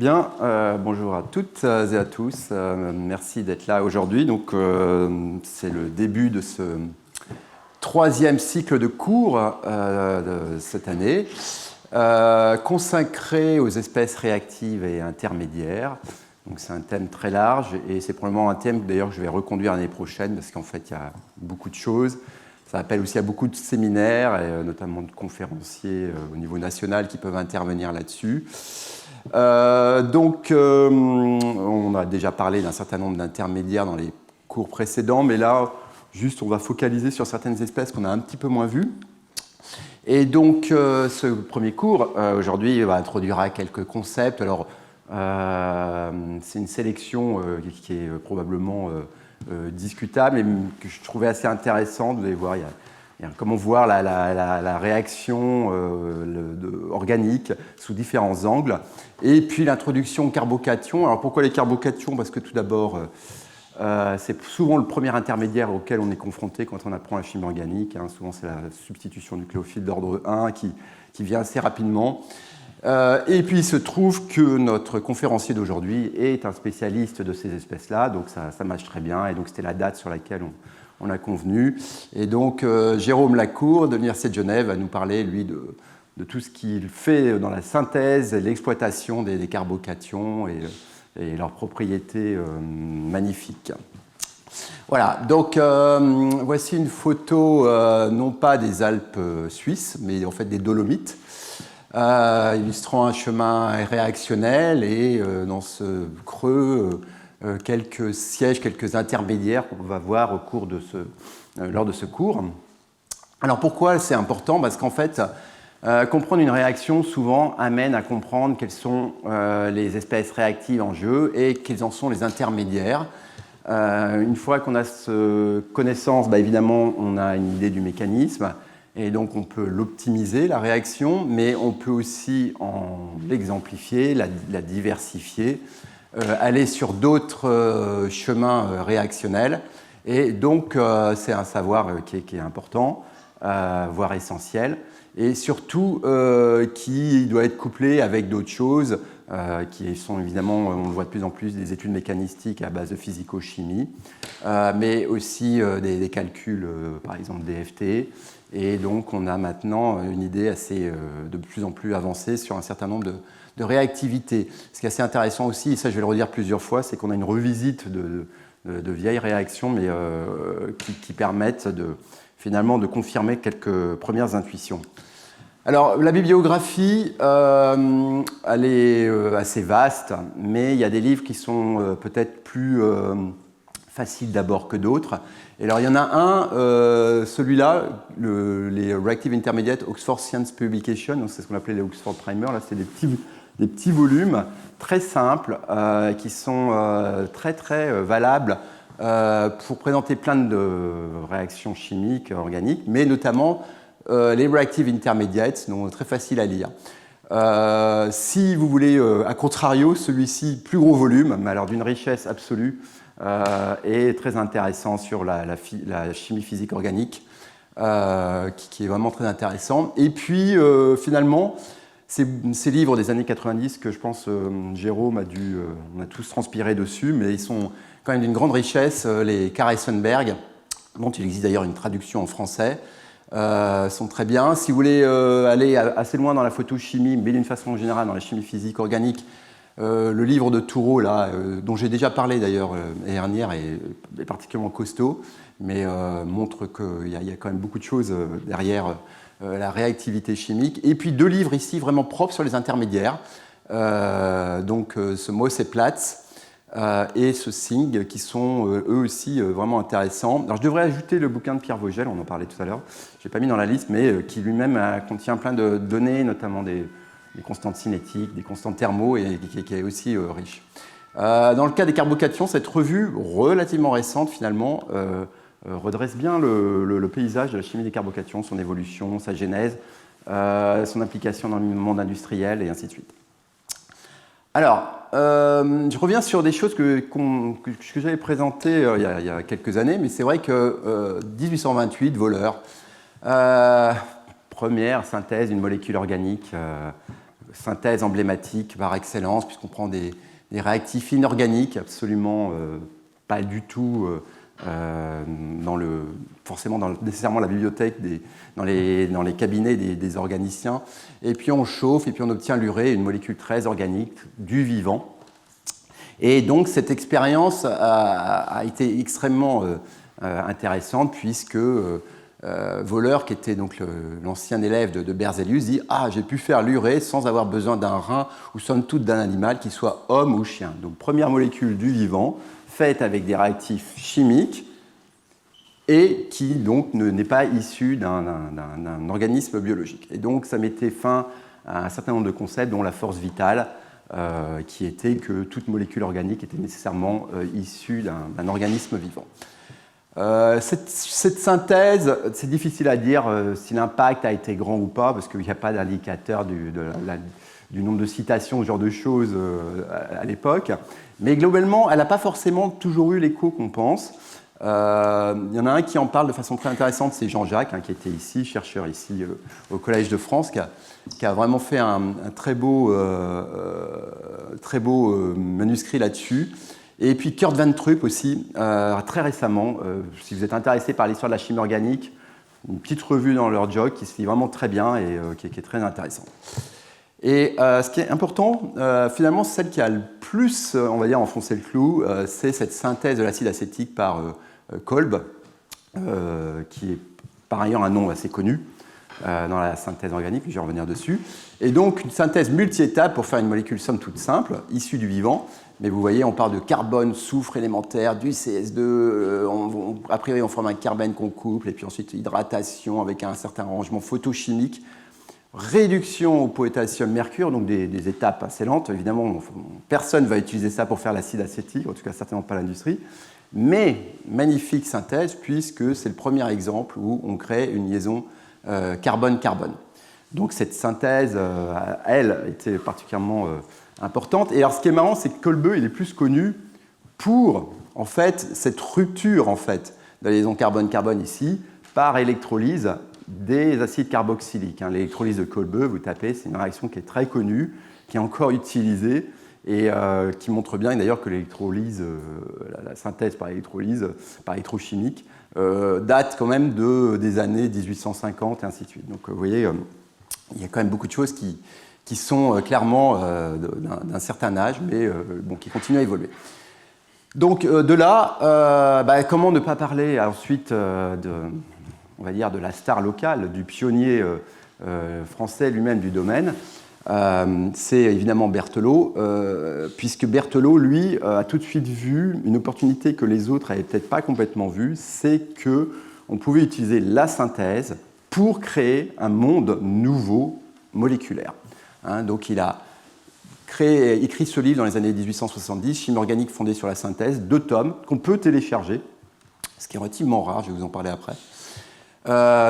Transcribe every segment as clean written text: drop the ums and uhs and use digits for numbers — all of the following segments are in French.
Bien, bonjour à toutes et à tous. Merci d'être là aujourd'hui. Donc, c'est le début de ce troisième cycle de cours de cette année, consacré aux espèces réactives et intermédiaires. Donc, c'est un thème très large et c'est probablement un thème d'ailleurs que je vais reconduire l'année prochaine parce qu'en fait, il y a beaucoup de choses. Ça appelle aussi à beaucoup de séminaires et notamment de conférenciers au niveau national qui peuvent intervenir là-dessus. On a déjà parlé d'un certain nombre d'intermédiaires dans les cours précédents, mais là, juste, on va focaliser sur certaines espèces qu'on a un petit peu moins vues. Et donc, ce premier cours, aujourd'hui, va introduire quelques concepts. Alors, c'est une sélection qui est probablement discutable, mais que je trouvais assez intéressante. Vous allez voir, il y a comment voir la réaction organique sous différents angles. Et puis l'introduction aux carbocations. Alors pourquoi les carbocations? Parce que tout d'abord, c'est souvent le premier intermédiaire auquel on est confronté quand on apprend la chimie organique. Souvent, c'est la substitution nucléophile d'ordre 1 qui vient assez rapidement. Et puis, il se trouve que notre conférencier d'aujourd'hui est un spécialiste de ces espèces-là, donc ça marche très bien. Et donc, c'était la date sur laquelle on a convenu. Et donc, Jérôme Lacour de l'Université de Genève va nous parler, lui, de tout ce qu'il fait dans la synthèse et l'exploitation des carbocations et leurs propriétés magnifiques. Voilà, donc voici une photo, non pas des Alpes suisses, mais en fait des Dolomites, illustrant un chemin réactionnel et dans ce creux, quelques sièges, quelques intermédiaires qu'on va voir au cours lors de ce cours. Alors pourquoi c'est important? Parce qu'en fait, comprendre une réaction souvent amène à comprendre quelles sont les espèces réactives en jeu et quels en sont les intermédiaires. Une fois qu'on a cette connaissance, évidemment, on a une idée du mécanisme et donc on peut l'optimiser, la réaction, mais on peut aussi l'exemplifier, la diversifier, aller sur d'autres chemins réactionnels. Et donc, c'est un savoir qui est important, voire essentiel, et surtout qui doit être couplé avec d'autres choses qui sont évidemment, on le voit de plus en plus, des études mécanistiques à base de physico-chimie, mais aussi des calculs, par exemple DFT. Et donc, on a maintenant une idée de plus en plus avancée sur un certain nombre de réactivité. Ce qui est assez intéressant aussi, et ça je vais le redire plusieurs fois, c'est qu'on a une revisite de vieilles réactions, mais qui permettent finalement de confirmer quelques premières intuitions. Alors la bibliographie, elle est assez vaste, mais il y a des livres qui sont peut-être plus faciles d'abord que d'autres. Et alors il y en a un, celui-là, les Reactive Intermediate Oxford Science Publication, c'est ce qu'on appelait les Oxford Primer, là c'est des petits volumes très simples qui sont très très valables pour présenter plein de réactions chimiques, organiques, mais notamment les Reactive Intermediates, donc très facile à lire. Si vous voulez, à contrario, celui-ci, plus gros volume, mais alors d'une richesse absolue, et très intéressant sur la chimie physique organique, qui est vraiment très intéressant. Et puis, finalement, ces livres des années 90 que je pense Jérôme on a tous transpiré dessus, mais ils sont quand même d'une grande richesse. Les Caressenberg, dont il existe d'ailleurs une traduction en français, sont très bien. Si vous voulez aller assez loin dans la photochimie, mais d'une façon générale dans la chimie physique organique, le livre de Toureau, là, dont j'ai déjà parlé d'ailleurs l'année dernière, est particulièrement costaud, mais montre qu'il y a quand même beaucoup de choses derrière la réactivité chimique. Et puis deux livres ici vraiment propres sur les intermédiaires. Ce Moss et Platz et ce Singh, qui sont eux aussi vraiment intéressants. Alors je devrais ajouter le bouquin de Pierre Vogel, on en parlait tout à l'heure, je ne l'ai pas mis dans la liste, mais qui lui-même contient plein de données, notamment des constantes cinétiques, des constantes thermo, et qui est aussi riche. Dans le cas des carbocations, cette revue relativement récente, finalement, redresse bien le paysage de la chimie des carbocations, son évolution, sa genèse, son application dans le monde industriel, et ainsi de suite. Alors, je reviens sur des choses que j'avais présentées il y a quelques années, mais c'est vrai que 1828, Wohler, première synthèse d'une molécule organique synthèse emblématique par excellence, puisqu'on prend des réactifs inorganiques, absolument pas du tout forcément nécessairement la bibliothèque, dans les cabinets des organiciens. Et puis on chauffe, et puis on obtient l'urée, une molécule très organique, du vivant. Et donc cette expérience a été extrêmement intéressante, puisque Wöhler, qui était donc l'ancien élève de Berzelius, dit « Ah, j'ai pu faire l'urée sans avoir besoin d'un rein ou somme toute d'un animal, qu'il soit homme ou chien. » Donc première molécule du vivant, faite avec des réactifs chimiques, et qui donc n'est pas issue d'un organisme biologique. Et donc ça mettait fin à un certain nombre de concepts, dont la force vitale, qui était que toute molécule organique était nécessairement issue d'un organisme vivant. Cette synthèse, c'est difficile à dire si l'impact a été grand ou pas, parce qu'il n'y a pas d'indicateur du nombre de citations, ce genre de choses à l'époque. Mais globalement, elle n'a pas forcément toujours eu l'écho qu'on pense. Il y en a un qui en parle de façon très intéressante, c'est Jean-Jacques, qui était ici, chercheur ici au Collège de France, qui a vraiment fait un très beau manuscrit là-dessus. Et puis Kurt Van Trup aussi, très récemment, si vous êtes intéressé par l'histoire de la chimie organique, une petite revue dans leur jog qui se lit vraiment très bien et qui est très intéressante. Et ce qui est important, finalement, celle qui a le plus, on va dire, enfoncé le clou, c'est cette synthèse de l'acide acétique par Kolb, qui est par ailleurs un nom assez connu dans la synthèse organique, je vais revenir dessus. Et donc, une synthèse multi-étape pour faire une molécule somme toute simple, issue du vivant. Mais vous voyez, on parle de carbone, soufre élémentaire, du CS2, a priori on forme un carbène qu'on couple, et puis ensuite hydratation avec un certain arrangement photochimique, réduction au potassium mercure, donc des étapes assez lentes. Évidemment, personne ne va utiliser ça pour faire l'acide acétique, en tout cas certainement pas l'industrie. Mais magnifique synthèse, puisque c'est le premier exemple où on crée une liaison carbone-carbone. Donc cette synthèse, elle, était particulièrement importante. Et alors ce qui est marrant, c'est que Kolbe, il est plus connu pour en fait, cette rupture en fait, de la liaison carbone-carbone ici, par électrolyse des acides carboxyliques. L'électrolyse de Kolbe, vous tapez, c'est une réaction qui est très connue, qui est encore utilisée, et qui montre bien d'ailleurs que l'électrolyse, la synthèse par électrolyse, par électrochimique, date quand même des années 1850 et ainsi de suite. Donc vous voyez, il y a quand même beaucoup de choses qui sont clairement d'un certain âge, mais qui continuent à évoluer. Donc de là, comment ne pas parler ensuite on va dire de la star locale, du pionnier français lui-même du domaine. C'est évidemment Berthelot, puisque Berthelot, lui, a tout de suite vu une opportunité que les autres n'avaient peut-être pas complètement vue, c'est qu'on pouvait utiliser la synthèse pour créer un monde nouveau moléculaire. Donc il a écrit ce livre dans les années 1870, Chimie organique fondée sur la synthèse, 2 tomes qu'on peut télécharger, ce qui est relativement rare, je vais vous en parler après.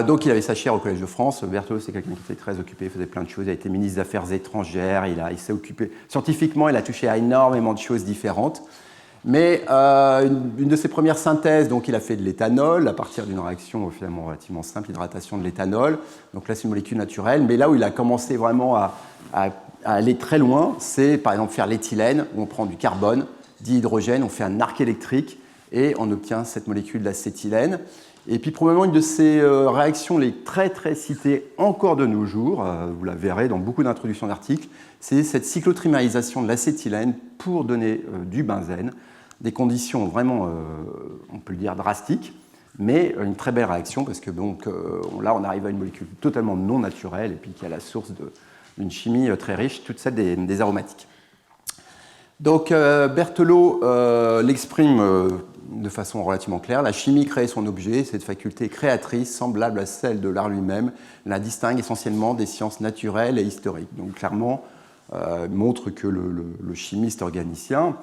Donc il avait sa chaire au Collège de France. Berthelot, c'est quelqu'un qui était très occupé, il faisait plein de choses, il a été ministre des Affaires étrangères, il s'est occupé scientifiquement, il a touché à énormément de choses différentes. Mais une de ses premières synthèses, donc il a fait de l'éthanol à partir d'une réaction finalement relativement simple, hydratation de l'éthanol. Donc là c'est une molécule naturelle, mais là où il a commencé vraiment à aller très loin, c'est par exemple faire l'éthylène, où on prend du carbone, dihydrogène, on fait un arc électrique et on obtient cette molécule d'acétylène. Et puis probablement une de ces réactions les très très citées encore de nos jours, vous la verrez dans beaucoup d'introductions d'articles, c'est cette cyclotrimérisation de l'acétylène pour donner du benzène, des conditions vraiment, on peut le dire, drastiques, mais une très belle réaction parce que donc, là on arrive à une molécule totalement non naturelle et puis qui est la source d'une chimie très riche, toute celle des aromatiques. Donc Berthelot l'exprime de façon relativement claire. La chimie crée son objet, cette faculté créatrice semblable à celle de l'art lui-même, la distingue essentiellement des sciences naturelles et historiques. Donc clairement, montre que le chimiste organicien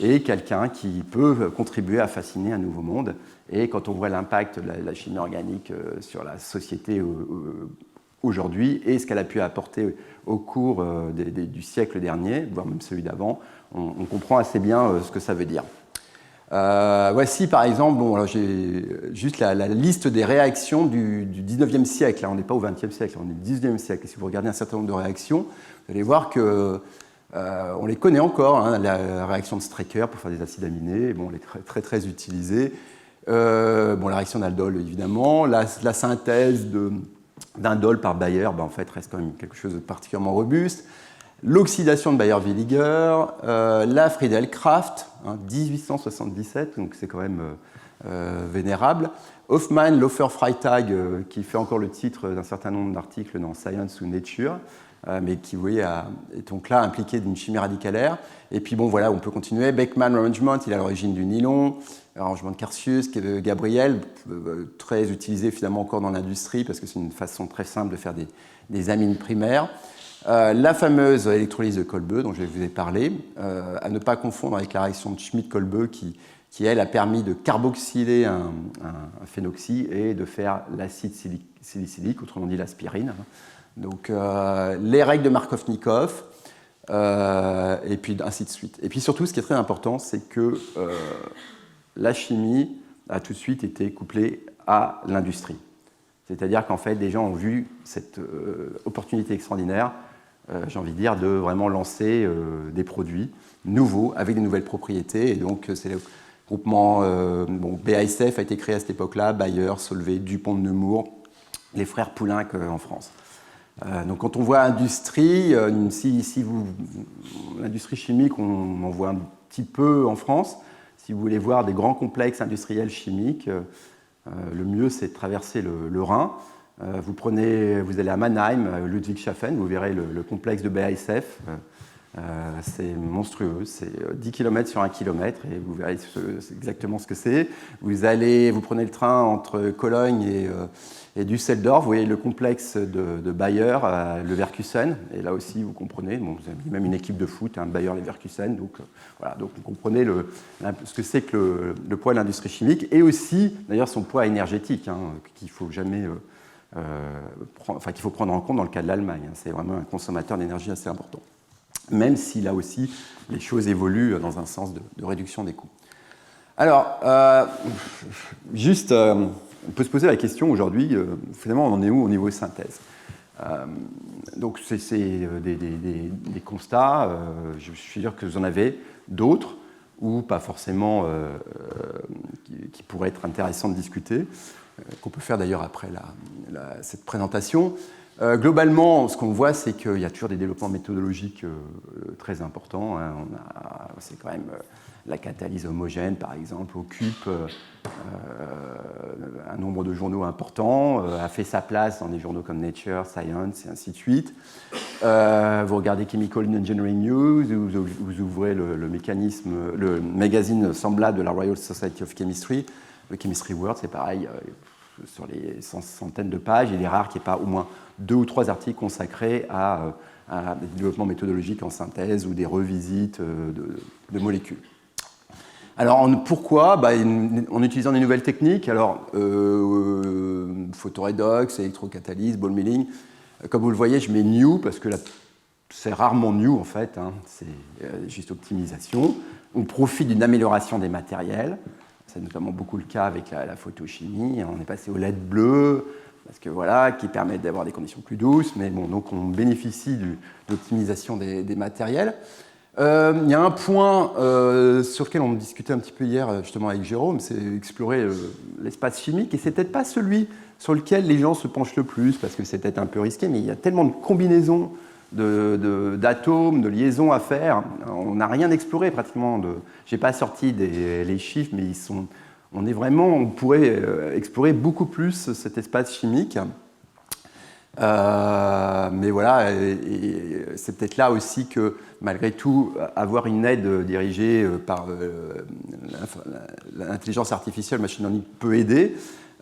est quelqu'un qui peut contribuer à fasciner un nouveau monde. Et quand on voit l'impact de la chimie organique sur la société aujourd'hui et ce qu'elle a pu apporter au cours du siècle dernier, voire même celui d'avant, on comprend assez bien ce que ça veut dire. Voici par exemple, bon, j'ai juste la liste des réactions du 19e siècle. Là, on n'est pas au 20e siècle, on est au 19e siècle. Et si vous regardez un certain nombre de réactions, vous allez voir que on les connaît encore. Hein, la réaction de Strecker pour faire des acides aminés, bon, elle est très, très utilisée. Bon, la réaction d'aldol, évidemment. La synthèse d'indol par Bayer, en fait, reste quand même quelque chose de particulièrement robuste. L'oxydation de Bayer-Villiger, la Friedel-Crafts, 1877, donc c'est quand même vénérable. Hoffmann, Laufer-Freytag, qui fait encore le titre d'un certain nombre d'articles dans Science ou Nature, mais qui, vous voyez, est donc là impliqué d'une chimie radicalaire. Et puis, bon, voilà, on peut continuer. Beckmann Arrangement, il est à l'origine du nylon. Arrangement de Carcius, Gabriel, très utilisé finalement encore dans l'industrie, parce que c'est une façon très simple de faire des amines primaires. La fameuse électrolyse de Kolbe, dont je vous ai parlé, à ne pas confondre avec la réaction de Schmidt-Kolbe, qui, elle, a permis de carboxyler un phénoxy et de faire l'acide salicylique, autrement dit l'aspirine. Donc, les règles de Markovnikov, et puis ainsi de suite. Et puis surtout, ce qui est très important, c'est que la chimie a tout de suite été couplée à l'industrie. C'est-à-dire qu'en fait, des gens ont vu cette opportunité extraordinaire, j'ai envie de dire, de vraiment lancer des produits nouveaux avec des nouvelles propriétés. Et donc, c'est le groupement BASF a été créé à cette époque-là, Bayer, Solvay, Dupont de Nemours, les frères Poulenc en France. Donc, quand on voit industrie, l'industrie chimique, on en voit un petit peu en France. Si vous voulez voir des grands complexes industriels chimiques, le mieux, c'est de traverser le Rhin. Vous allez à Mannheim, Ludwigshafen, vous verrez le complexe de BASF. C'est monstrueux, c'est 10 km sur 1 km et vous verrez exactement ce que c'est. Vous prenez le train entre Cologne et Düsseldorf, vous voyez le complexe de Bayer, Leverkusen, et là aussi vous comprenez, bon, vous avez même une équipe de foot, Bayer-Leverkusen, donc voilà, donc vous comprenez ce que c'est que le poids de l'industrie chimique et aussi d'ailleurs son poids énergétique, qu'il faut jamais qu'il faut prendre en compte dans le cas de l'Allemagne. C'est vraiment un consommateur d'énergie assez important. Même si là aussi les choses évoluent dans un sens de réduction des coûts. Alors, on peut se poser la question aujourd'hui, finalement, on en est où au niveau synthèse? Donc, c'est des constats, je suis sûr que vous en avez d'autres, ou pas forcément, qui pourraient être intéressants de discuter, qu'on peut faire d'ailleurs après cette présentation. Globalement, ce qu'on voit, c'est qu'il y a toujours des développements méthodologiques très importants. C'est quand même la catalyse homogène, par exemple, occupe un nombre de journaux important, a fait sa place dans des journaux comme Nature, Science, et ainsi de suite. Vous regardez Chemical Engineering News, vous ouvrez le magazine semblable de la Royal Society of Chemistry, le Chemistry World, c'est pareil. Sur les centaines de pages, il est rare qu'il n'y ait pas au moins 2 ou 3 articles consacrés à des développements méthodologiques en synthèse ou des revisites de molécules. Alors, pourquoi? En utilisant des nouvelles techniques, alors photoredox, électrocatalyse, ball milling. Comme vous le voyez, je mets new parce que c'est rarement new en fait, c'est juste optimisation. On profite d'une amélioration des matériels. C'est notamment beaucoup le cas avec la photochimie. On est passé au LED bleu, parce que voilà, qui permet d'avoir des conditions plus douces. Mais bon, donc on bénéficie de l'optimisation des matériels. Il y a un point sur lequel on discutait un petit peu hier justement avec Jérôme, c'est explorer l'espace chimique. Et c'est peut-être pas celui sur lequel les gens se penchent le plus, parce que c'est peut-être un peu risqué, mais il y a tellement de combinaisons d'atomes, de liaisons à faire. On n'a rien exploré pratiquement. Je n'ai pas sorti les chiffres, mais on pourrait explorer beaucoup plus cet espace chimique. Mais voilà, et c'est peut-être là aussi que, malgré tout, avoir une aide dirigée par l'intelligence artificielle, machine learning, peut aider.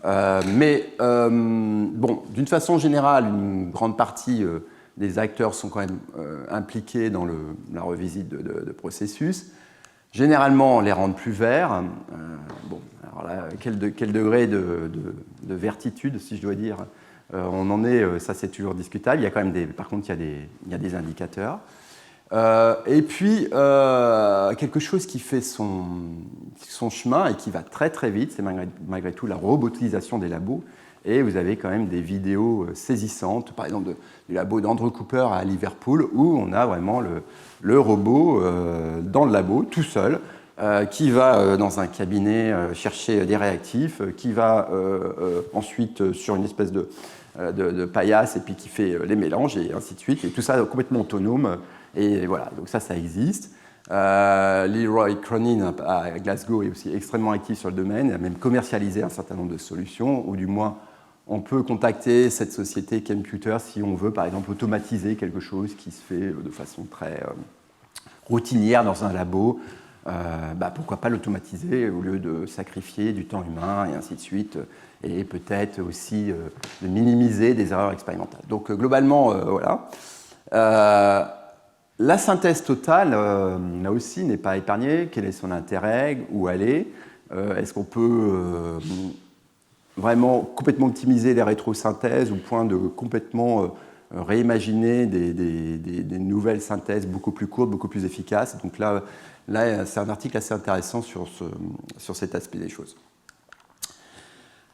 Mais d'une façon générale, une grande partie des acteurs sont quand même impliqués dans la revisite de processus. Généralement, on les rend plus verts. Alors là, quel degré de vertitude, si je dois dire, on en est, ça c'est toujours discutable. Il y a quand même par contre, il y a des indicateurs. Et puis, quelque chose qui fait son chemin et qui va très très vite, c'est malgré tout la robotisation des labos. Et vous avez quand même des vidéos saisissantes, par exemple du labo d'Andrew Cooper à Liverpool, où on a vraiment le robot dans le labo, tout seul, qui va dans un cabinet chercher des réactifs, qui va ensuite sur une espèce de paillasse et puis qui fait les mélanges et ainsi de suite. Et tout ça complètement autonome. Et voilà, donc ça existe. Leroy Cronin à Glasgow est aussi extrêmement actif sur le domaine. Il a même commercialisé un certain nombre de solutions, ou du moins on peut contacter cette société Computer si on veut, par exemple, automatiser quelque chose qui se fait de façon très routinière dans un labo. Pourquoi pas l'automatiser au lieu de sacrifier du temps humain et ainsi de suite, et peut-être aussi de minimiser des erreurs expérimentales. Donc globalement, voilà. La synthèse totale, là aussi, n'est pas épargnée. Quel est son intérêt? Où aller? Est-ce qu'on peut vraiment complètement optimiser les rétrosynthèses au point de complètement réimaginer des nouvelles synthèses beaucoup plus courtes, beaucoup plus efficaces? Donc là c'est un article assez intéressant sur cet aspect des choses.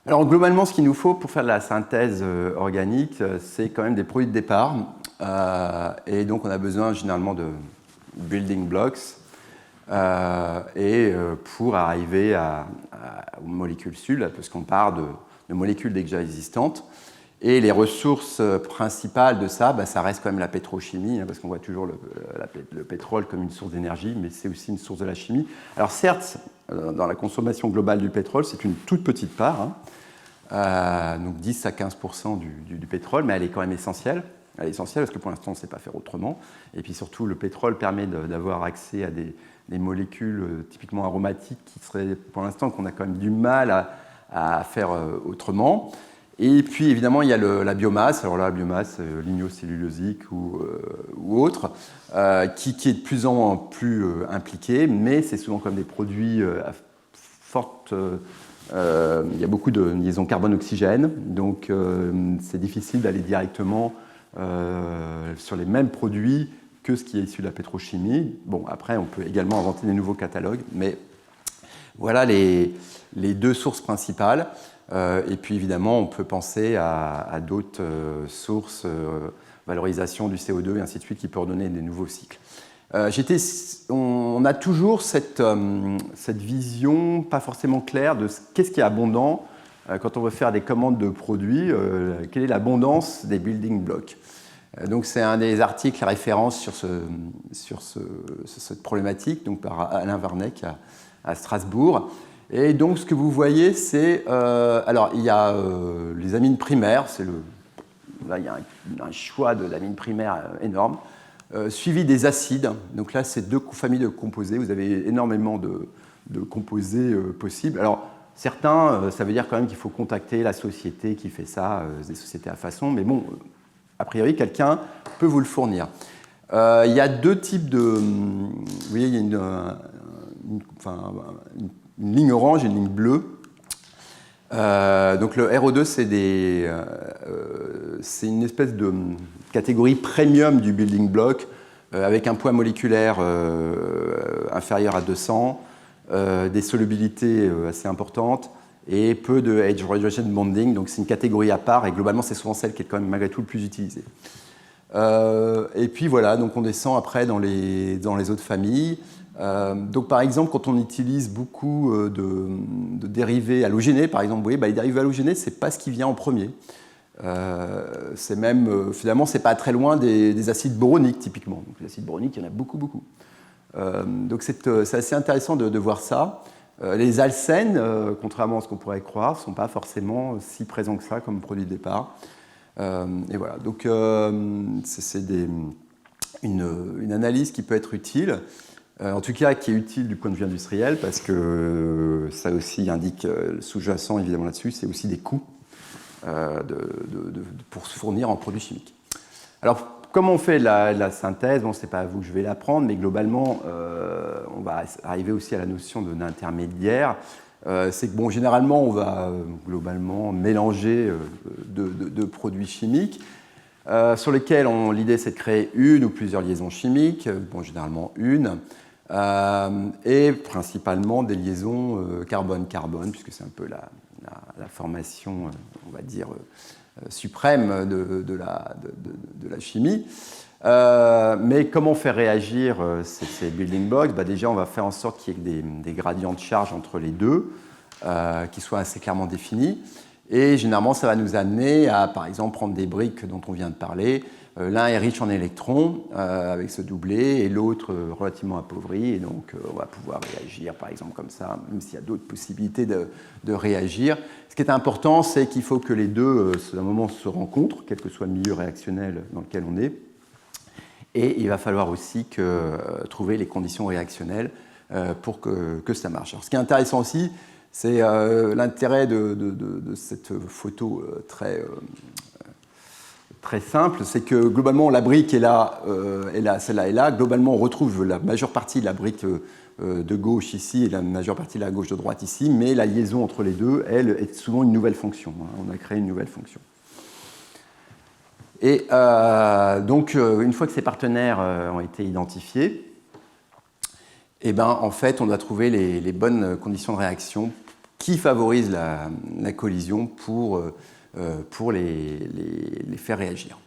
Alors globalement, ce qu'il nous faut pour faire de la synthèse organique, c'est quand même des produits de départ. Et donc on a besoin généralement de building blocks pour arriver aux molécules SUL, parce qu'on part de molécules déjà existantes. Et les ressources principales de ça, ça reste quand même la pétrochimie, parce qu'on voit toujours le pétrole comme une source d'énergie, mais c'est aussi une source de la chimie. Alors certes, dans la consommation globale du pétrole, c'est une toute petite part, donc 10 à 15% du pétrole, mais elle est quand même essentielle. Elle est essentielle parce que pour l'instant, on ne sait pas faire autrement. Et puis surtout, le pétrole permet d'avoir accès à des molécules typiquement aromatiques qui seraient, pour l'instant, qu'on a quand même du mal à faire autrement. Et puis évidemment, il y a la biomasse. Alors là, la biomasse lignocellulosique ou autre, qui est de plus en plus impliquée, mais c'est souvent comme des produits à forte... il y a beaucoup de liaisons carbone-oxygène, donc c'est difficile d'aller directement sur les mêmes produits que ce qui est issu de la pétrochimie. Bon, après, on peut également inventer des nouveaux catalogues, mais voilà les deux sources principales. Et puis évidemment, on peut penser à d'autres sources, valorisation du CO2 et ainsi de suite, qui peuvent donner des nouveaux cycles. On a toujours cette vision pas forcément claire de qu'est-ce qui est abondant quand on veut faire des commandes de produits, quelle est l'abondance des building blocks. Donc c'est un des articles référence sur cette problématique, donc par Alain Warneck à Strasbourg. Et donc ce que vous voyez, c'est... alors il y a les amines primaires, là il y a un choix d'amines primaires énorme, suivi des acides. Donc là, c'est deux familles de composés. Vous avez énormément de composés possibles. Alors, certains, ça veut dire quand même qu'il faut contacter la société qui fait ça, des sociétés à façon. Mais bon, a priori, quelqu'un peut vous le fournir. Il y a deux types de... Vous voyez, il y a une ligne orange et une ligne bleue. Donc le RO2, c'est une espèce de catégorie premium du building block avec un poids moléculaire inférieur à 200, des solubilités assez importantes et peu de hydrogen bonding. Donc c'est une catégorie à part et globalement c'est souvent celle qui est quand même malgré tout le plus utilisée. Et puis voilà, donc on descend après dans les autres familles. Donc par exemple, quand on utilise beaucoup de dérivés halogénés, par exemple, vous voyez, les dérivés halogénés, ce n'est pas ce qui vient en premier. C'est même, finalement, c'est pas très loin des acides boroniques, typiquement. Donc les acides boroniques, il y en a beaucoup, beaucoup. Donc c'est assez intéressant de voir ça. Les alcènes, contrairement à ce qu'on pourrait croire, ne sont pas forcément si présents que ça comme produit de départ. Et voilà, donc c'est une analyse qui peut être utile. En tout cas, qui est utile du point de vue industriel, parce que ça aussi indique, sous-jacent évidemment là-dessus, c'est aussi des coûts pour se fournir en produits chimiques. Alors, comment on fait la synthèse? Bon, ce n'est pas à vous que je vais l'apprendre, mais globalement, on va arriver aussi à la notion d'intermédiaire. C'est que, bon, généralement, on va globalement mélanger deux produits chimiques. sur lesquels l'idée c'est de créer une ou plusieurs liaisons chimiques, bon, généralement une, et principalement des liaisons carbone-carbone, puisque c'est un peu la formation, on va dire, suprême de la chimie. Mais comment faire réagir ces building blocks? Déjà, on va faire en sorte qu'il y ait des gradients de charge entre les deux, qui soient assez clairement définis. Et généralement, ça va nous amener à, par exemple, prendre des briques dont on vient de parler. L'un est riche en électrons, avec ce doublé, et l'autre relativement appauvri. Et donc, on va pouvoir réagir, par exemple, comme ça, même s'il y a d'autres possibilités de réagir. Ce qui est important, c'est qu'il faut que les deux, à un moment, se rencontrent, quel que soit le milieu réactionnel dans lequel on est. Et il va falloir aussi trouver les conditions réactionnelles pour que ça marche. Alors, ce qui est intéressant aussi, c'est l'intérêt de cette photo très simple, c'est que globalement la brique est là, celle-là est là. Globalement, on retrouve la majeure partie de la brique de gauche ici et la majeure partie de la gauche de droite ici, mais la liaison entre les deux, elle, est souvent une nouvelle fonction. On a créé une nouvelle fonction. Et donc, une fois que ces partenaires ont été identifiés, et en fait, on doit trouver les bonnes conditions de réaction qui favorisent la collision pour les faire réagir.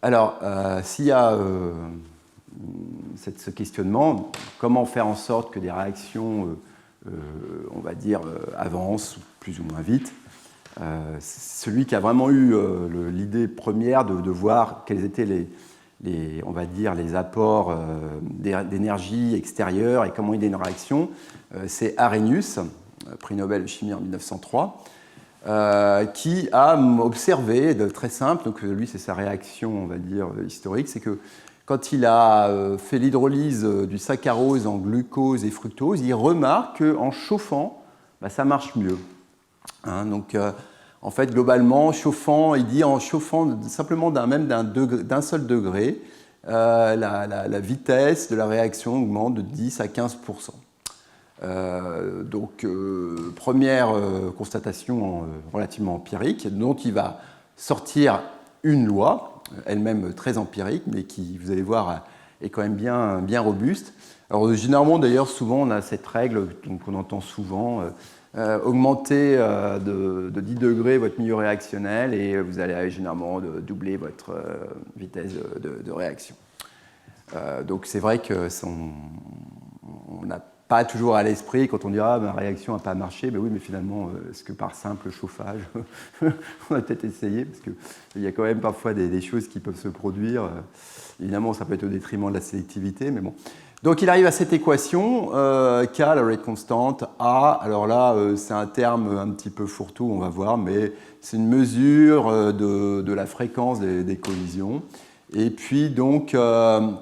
Alors, s'il y a ce questionnement, comment faire en sorte que des réactions, on va dire, avancent plus ou moins vite, celui qui a vraiment eu l'idée première de voir quels étaient on va dire, les apports d'énergie extérieure et comment aider une réaction, c'est Arrhenius, prix Nobel de chimie en 1903, qui a observé, très simple, donc lui c'est sa réaction, on va dire, historique, c'est que quand il a fait l'hydrolyse du saccharose en glucose et fructose, il remarque qu'en chauffant, ça marche mieux. Donc, en fait, globalement, il dit en chauffant simplement d'un seul degré, la vitesse de la réaction augmente de 10 à 15%. Donc, première constatation relativement empirique, dont il va sortir une loi, elle-même très empirique, mais qui, vous allez voir, est quand même bien robuste. Alors, généralement, d'ailleurs, souvent, on a cette règle qu'on entend souvent, augmenter de 10 degrés votre milieu réactionnel et vous allez généralement doubler votre vitesse de réaction. Donc c'est vrai qu'on n'a pas toujours à l'esprit quand on dira ma réaction n'a pas marché, oui, mais finalement, est-ce que par simple chauffage, on va peut-être essayer, parce qu'il y a quand même parfois des choses qui peuvent se produire. Évidemment, ça peut être au détriment de la sélectivité, mais bon. Donc il arrive à cette équation, K, la rate constante, A, alors là c'est un terme un petit peu fourre-tout, on va voir, mais c'est une mesure de la fréquence des collisions. Et puis donc un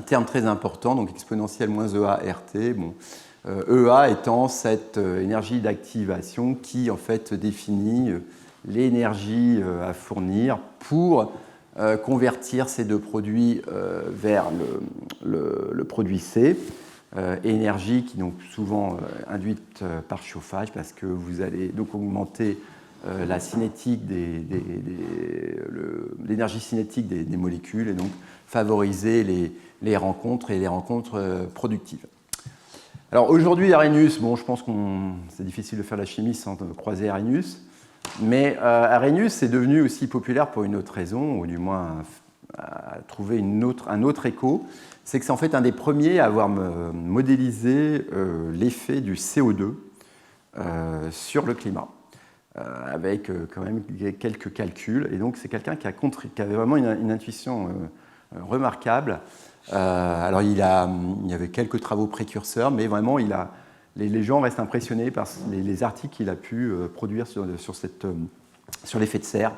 terme très important, donc exponentielle moins EA RT, bon, EA étant cette énergie d'activation qui en fait définit l'énergie à fournir pour convertir ces deux produits vers le produit C, énergie qui est donc souvent induite par chauffage parce que vous allez donc augmenter la cinétique l'énergie cinétique des molécules et donc favoriser les rencontres et les rencontres productives. Alors aujourd'hui, Arrhenius, bon, je pense que c'est difficile de faire la chimie sans croiser Arrhenius. Mais Arrhenius est devenu aussi populaire pour une autre raison, ou du moins à trouver un autre écho, c'est que c'est en fait un des premiers à avoir modélisé l'effet du CO2 sur le climat, avec quand même quelques calculs. Et donc c'est quelqu'un qui avait vraiment une intuition remarquable. Alors il y avait quelques travaux précurseurs, mais vraiment les gens restent impressionnés par les articles qu'il a pu produire sur l'effet de serre,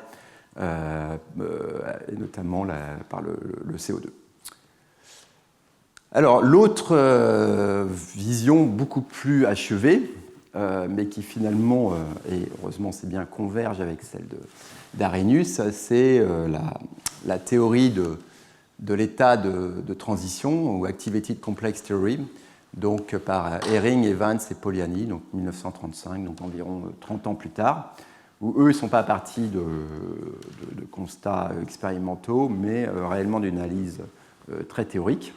et notamment par le CO2. Alors, l'autre vision beaucoup plus achevée, mais qui finalement, et heureusement c'est bien, converge avec celle d'Arrhenius, c'est la théorie de l'état de transition, ou Activated Complex Theory, donc par Ehring, Evans et Poliani, donc 1935, donc environ 30 ans plus tard, où eux ne sont pas partis de constats expérimentaux, mais réellement d'une analyse très théorique.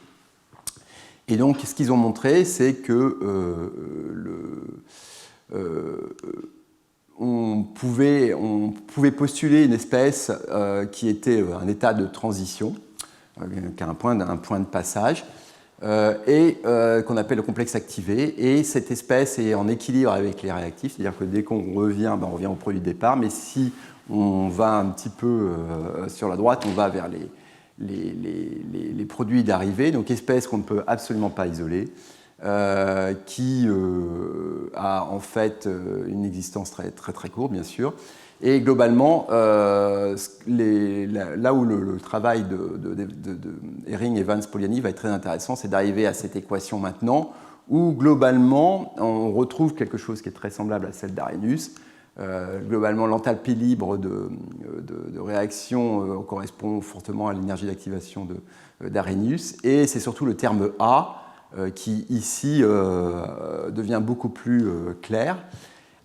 Et donc, ce qu'ils ont montré, c'est que on pouvait postuler une espèce qui était un état de transition, qui a un point de passage, et qu'on appelle le complexe activé. Et cette espèce est en équilibre avec les réactifs, c'est-à-dire que dès qu'on revient, on revient au produit de départ, mais si on va un petit peu sur la droite, on va vers les produits d'arrivée, donc espèce qu'on ne peut absolument pas isoler, qui a en fait une existence très, très, très courte, bien sûr. Et globalement, là où le travail de Hering et Vance-Poliani va être très intéressant, c'est d'arriver à cette équation maintenant, où globalement, on retrouve quelque chose qui est très semblable à celle d'Arrhenius. Globalement, l'enthalpie libre de réaction correspond fortement à l'énergie d'activation d'Arrhenius, et c'est surtout le terme A qui ici devient beaucoup plus clair.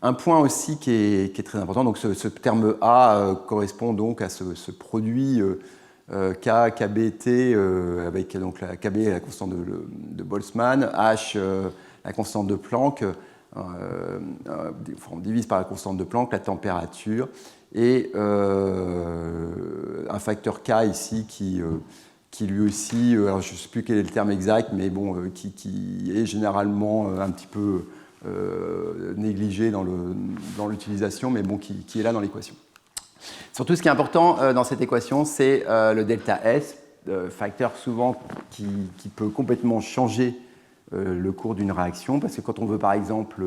Un point aussi qui est très important, donc ce terme A correspond donc à ce produit K, KBT, avec donc la KB la constante de Boltzmann, H la constante de Planck, on divise par la constante de Planck, la température, et un facteur K ici qui lui aussi, alors je ne sais plus quel est le terme exact, mais bon, qui est généralement un petit peu négligé dans l'utilisation, mais bon, qui est là dans l'équation. Surtout, ce qui est important dans cette équation, c'est le delta S, facteur souvent qui peut complètement changer le cours d'une réaction, parce que quand on veut par exemple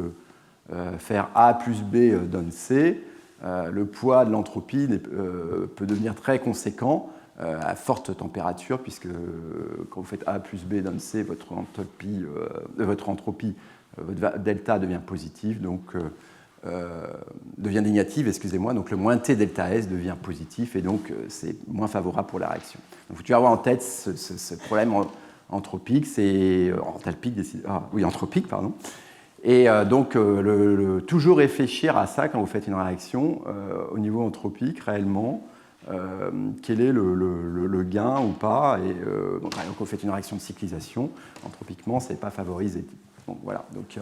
faire A plus B donne C, le poids de l'entropie peut devenir très conséquent à forte température, puisque quand vous faites A plus B donne C, votre entropie, votre delta devient positif, donc devient négative, excusez-moi, donc le moins T delta S devient positif, et donc c'est moins favorable pour la réaction. Donc tu vas avoir en tête ce problème anthropique, c'est anthropique, pardon. Et donc toujours réfléchir à ça quand vous faites une réaction au niveau anthropique réellement. Quel est le gain ou pas, et donc, par exemple, quand vous faites une réaction de cyclisation, anthropiquement, ce n'est pas favorisé. Donc, voilà. Donc,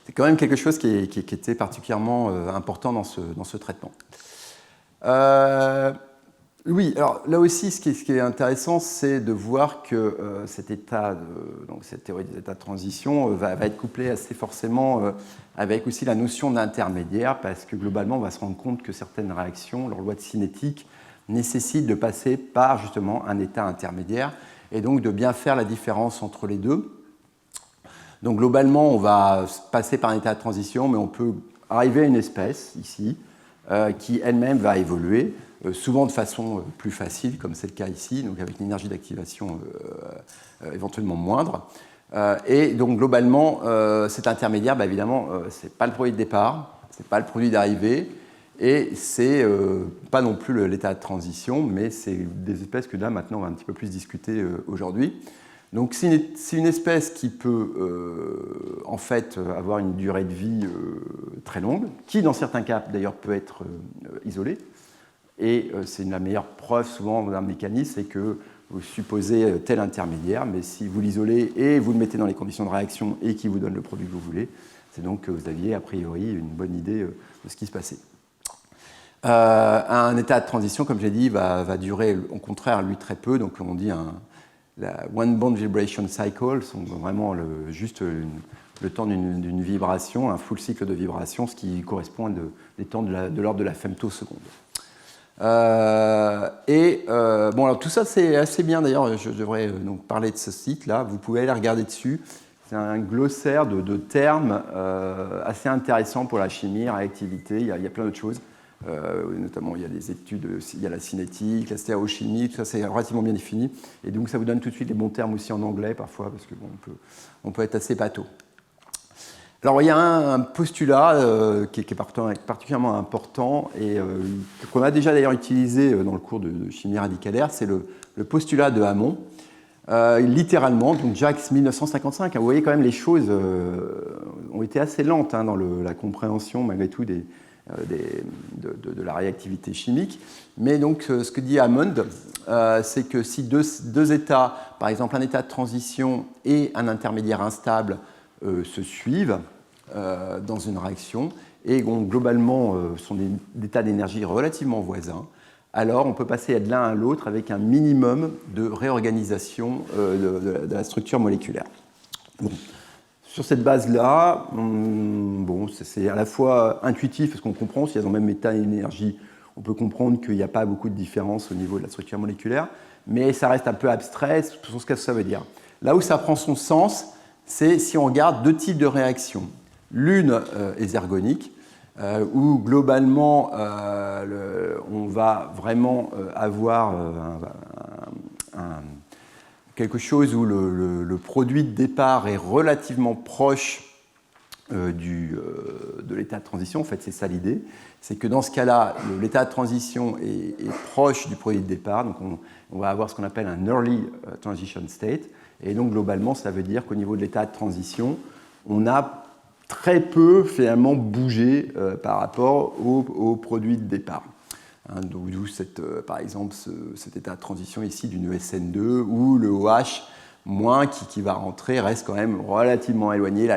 c'est quand même quelque chose qui était particulièrement important dans ce traitement. Oui, alors là aussi, ce qui est intéressant, c'est de voir que cet état, donc cette théorie des états de transition va être couplée assez forcément avec aussi la notion d'intermédiaire, parce que globalement, on va se rendre compte que certaines réactions, leur loi de cinétique, nécessitent de passer par justement un état intermédiaire, et donc de bien faire la différence entre les deux. Donc globalement, on va passer par un état de transition, mais on peut arriver à une espèce, ici, qui elle-même va évoluer, souvent de façon plus facile, comme c'est le cas ici, donc avec une énergie d'activation éventuellement moindre. Et donc globalement, cet intermédiaire, évidemment, ce n'est pas le produit de départ, ce n'est pas le produit d'arrivée, et c'est pas non plus l'état de transition, mais c'est des espèces que là, maintenant, on va un petit peu plus discuter aujourd'hui. Donc c'est une espèce qui peut en fait avoir une durée de vie très longue, qui dans certains cas d'ailleurs peut être isolée. Et c'est la meilleure preuve souvent d'un mécanisme, c'est que vous supposez tel intermédiaire, mais si vous l'isolez et vous le mettez dans les conditions de réaction et qu'il vous donne le produit que vous voulez, c'est donc que vous aviez a priori une bonne idée de ce qui se passait. Un état de transition, comme j'ai dit, va durer au contraire lui très peu, donc on dit la one bond vibration cycle, sont vraiment juste le temps d'une vibration, un full cycle de vibration, ce qui correspond à des temps de l'ordre de la femtoseconde. Bon, alors tout ça c'est assez bien, d'ailleurs je devrais donc parler de ce site-là, vous pouvez aller regarder dessus, c'est un glossaire de termes assez intéressant pour la chimie, réactivité, il y a plein d'autres choses. Notamment il y a des études, il y a la cinétique, la stéréochimie, tout ça c'est relativement bien défini, et donc ça vous donne tout de suite les bons termes aussi en anglais parfois, parce que bon, on peut être assez bateau. Alors il y a un postulat qui est particulièrement important et qu'on a déjà d'ailleurs utilisé dans le cours de chimie radicalaire, c'est le postulat de Hammond. Littéralement, donc Jacques 1955, vous voyez quand même les choses ont été assez lentes dans la compréhension malgré tout des de la réactivité chimique. Mais donc, ce que dit Hammond, c'est que si deux états, par exemple un état de transition et un intermédiaire instable, se suivent dans une réaction et globalement sont des états d'énergie relativement voisins, alors on peut passer de l'un à l'autre avec un minimum de réorganisation de la structure moléculaire. Bon. Sur cette base-là, bon, c'est à la fois intuitif, parce qu'on comprend, si elles ont le même état d'énergie, on peut comprendre qu'il n'y a pas beaucoup de différence au niveau de la structure moléculaire, mais ça reste un peu abstrait sur ce que ça veut dire. Là où ça prend son sens, c'est si on regarde deux types de réactions. L'une est ergonique, où globalement on va vraiment avoir quelque chose où le produit de départ est relativement proche de l'état de transition. En fait, c'est ça l'idée. C'est que dans ce cas-là, l'état de transition est proche du produit de départ. Donc, on va avoir ce qu'on appelle un early transition state. Et donc, globalement, ça veut dire qu'au niveau de l'état de transition, on a très peu, finalement, bougé par rapport au produit de départ. D'où par exemple cet état de transition ici d'une ESN2 où le OH- qui va rentrer reste quand même relativement éloigné.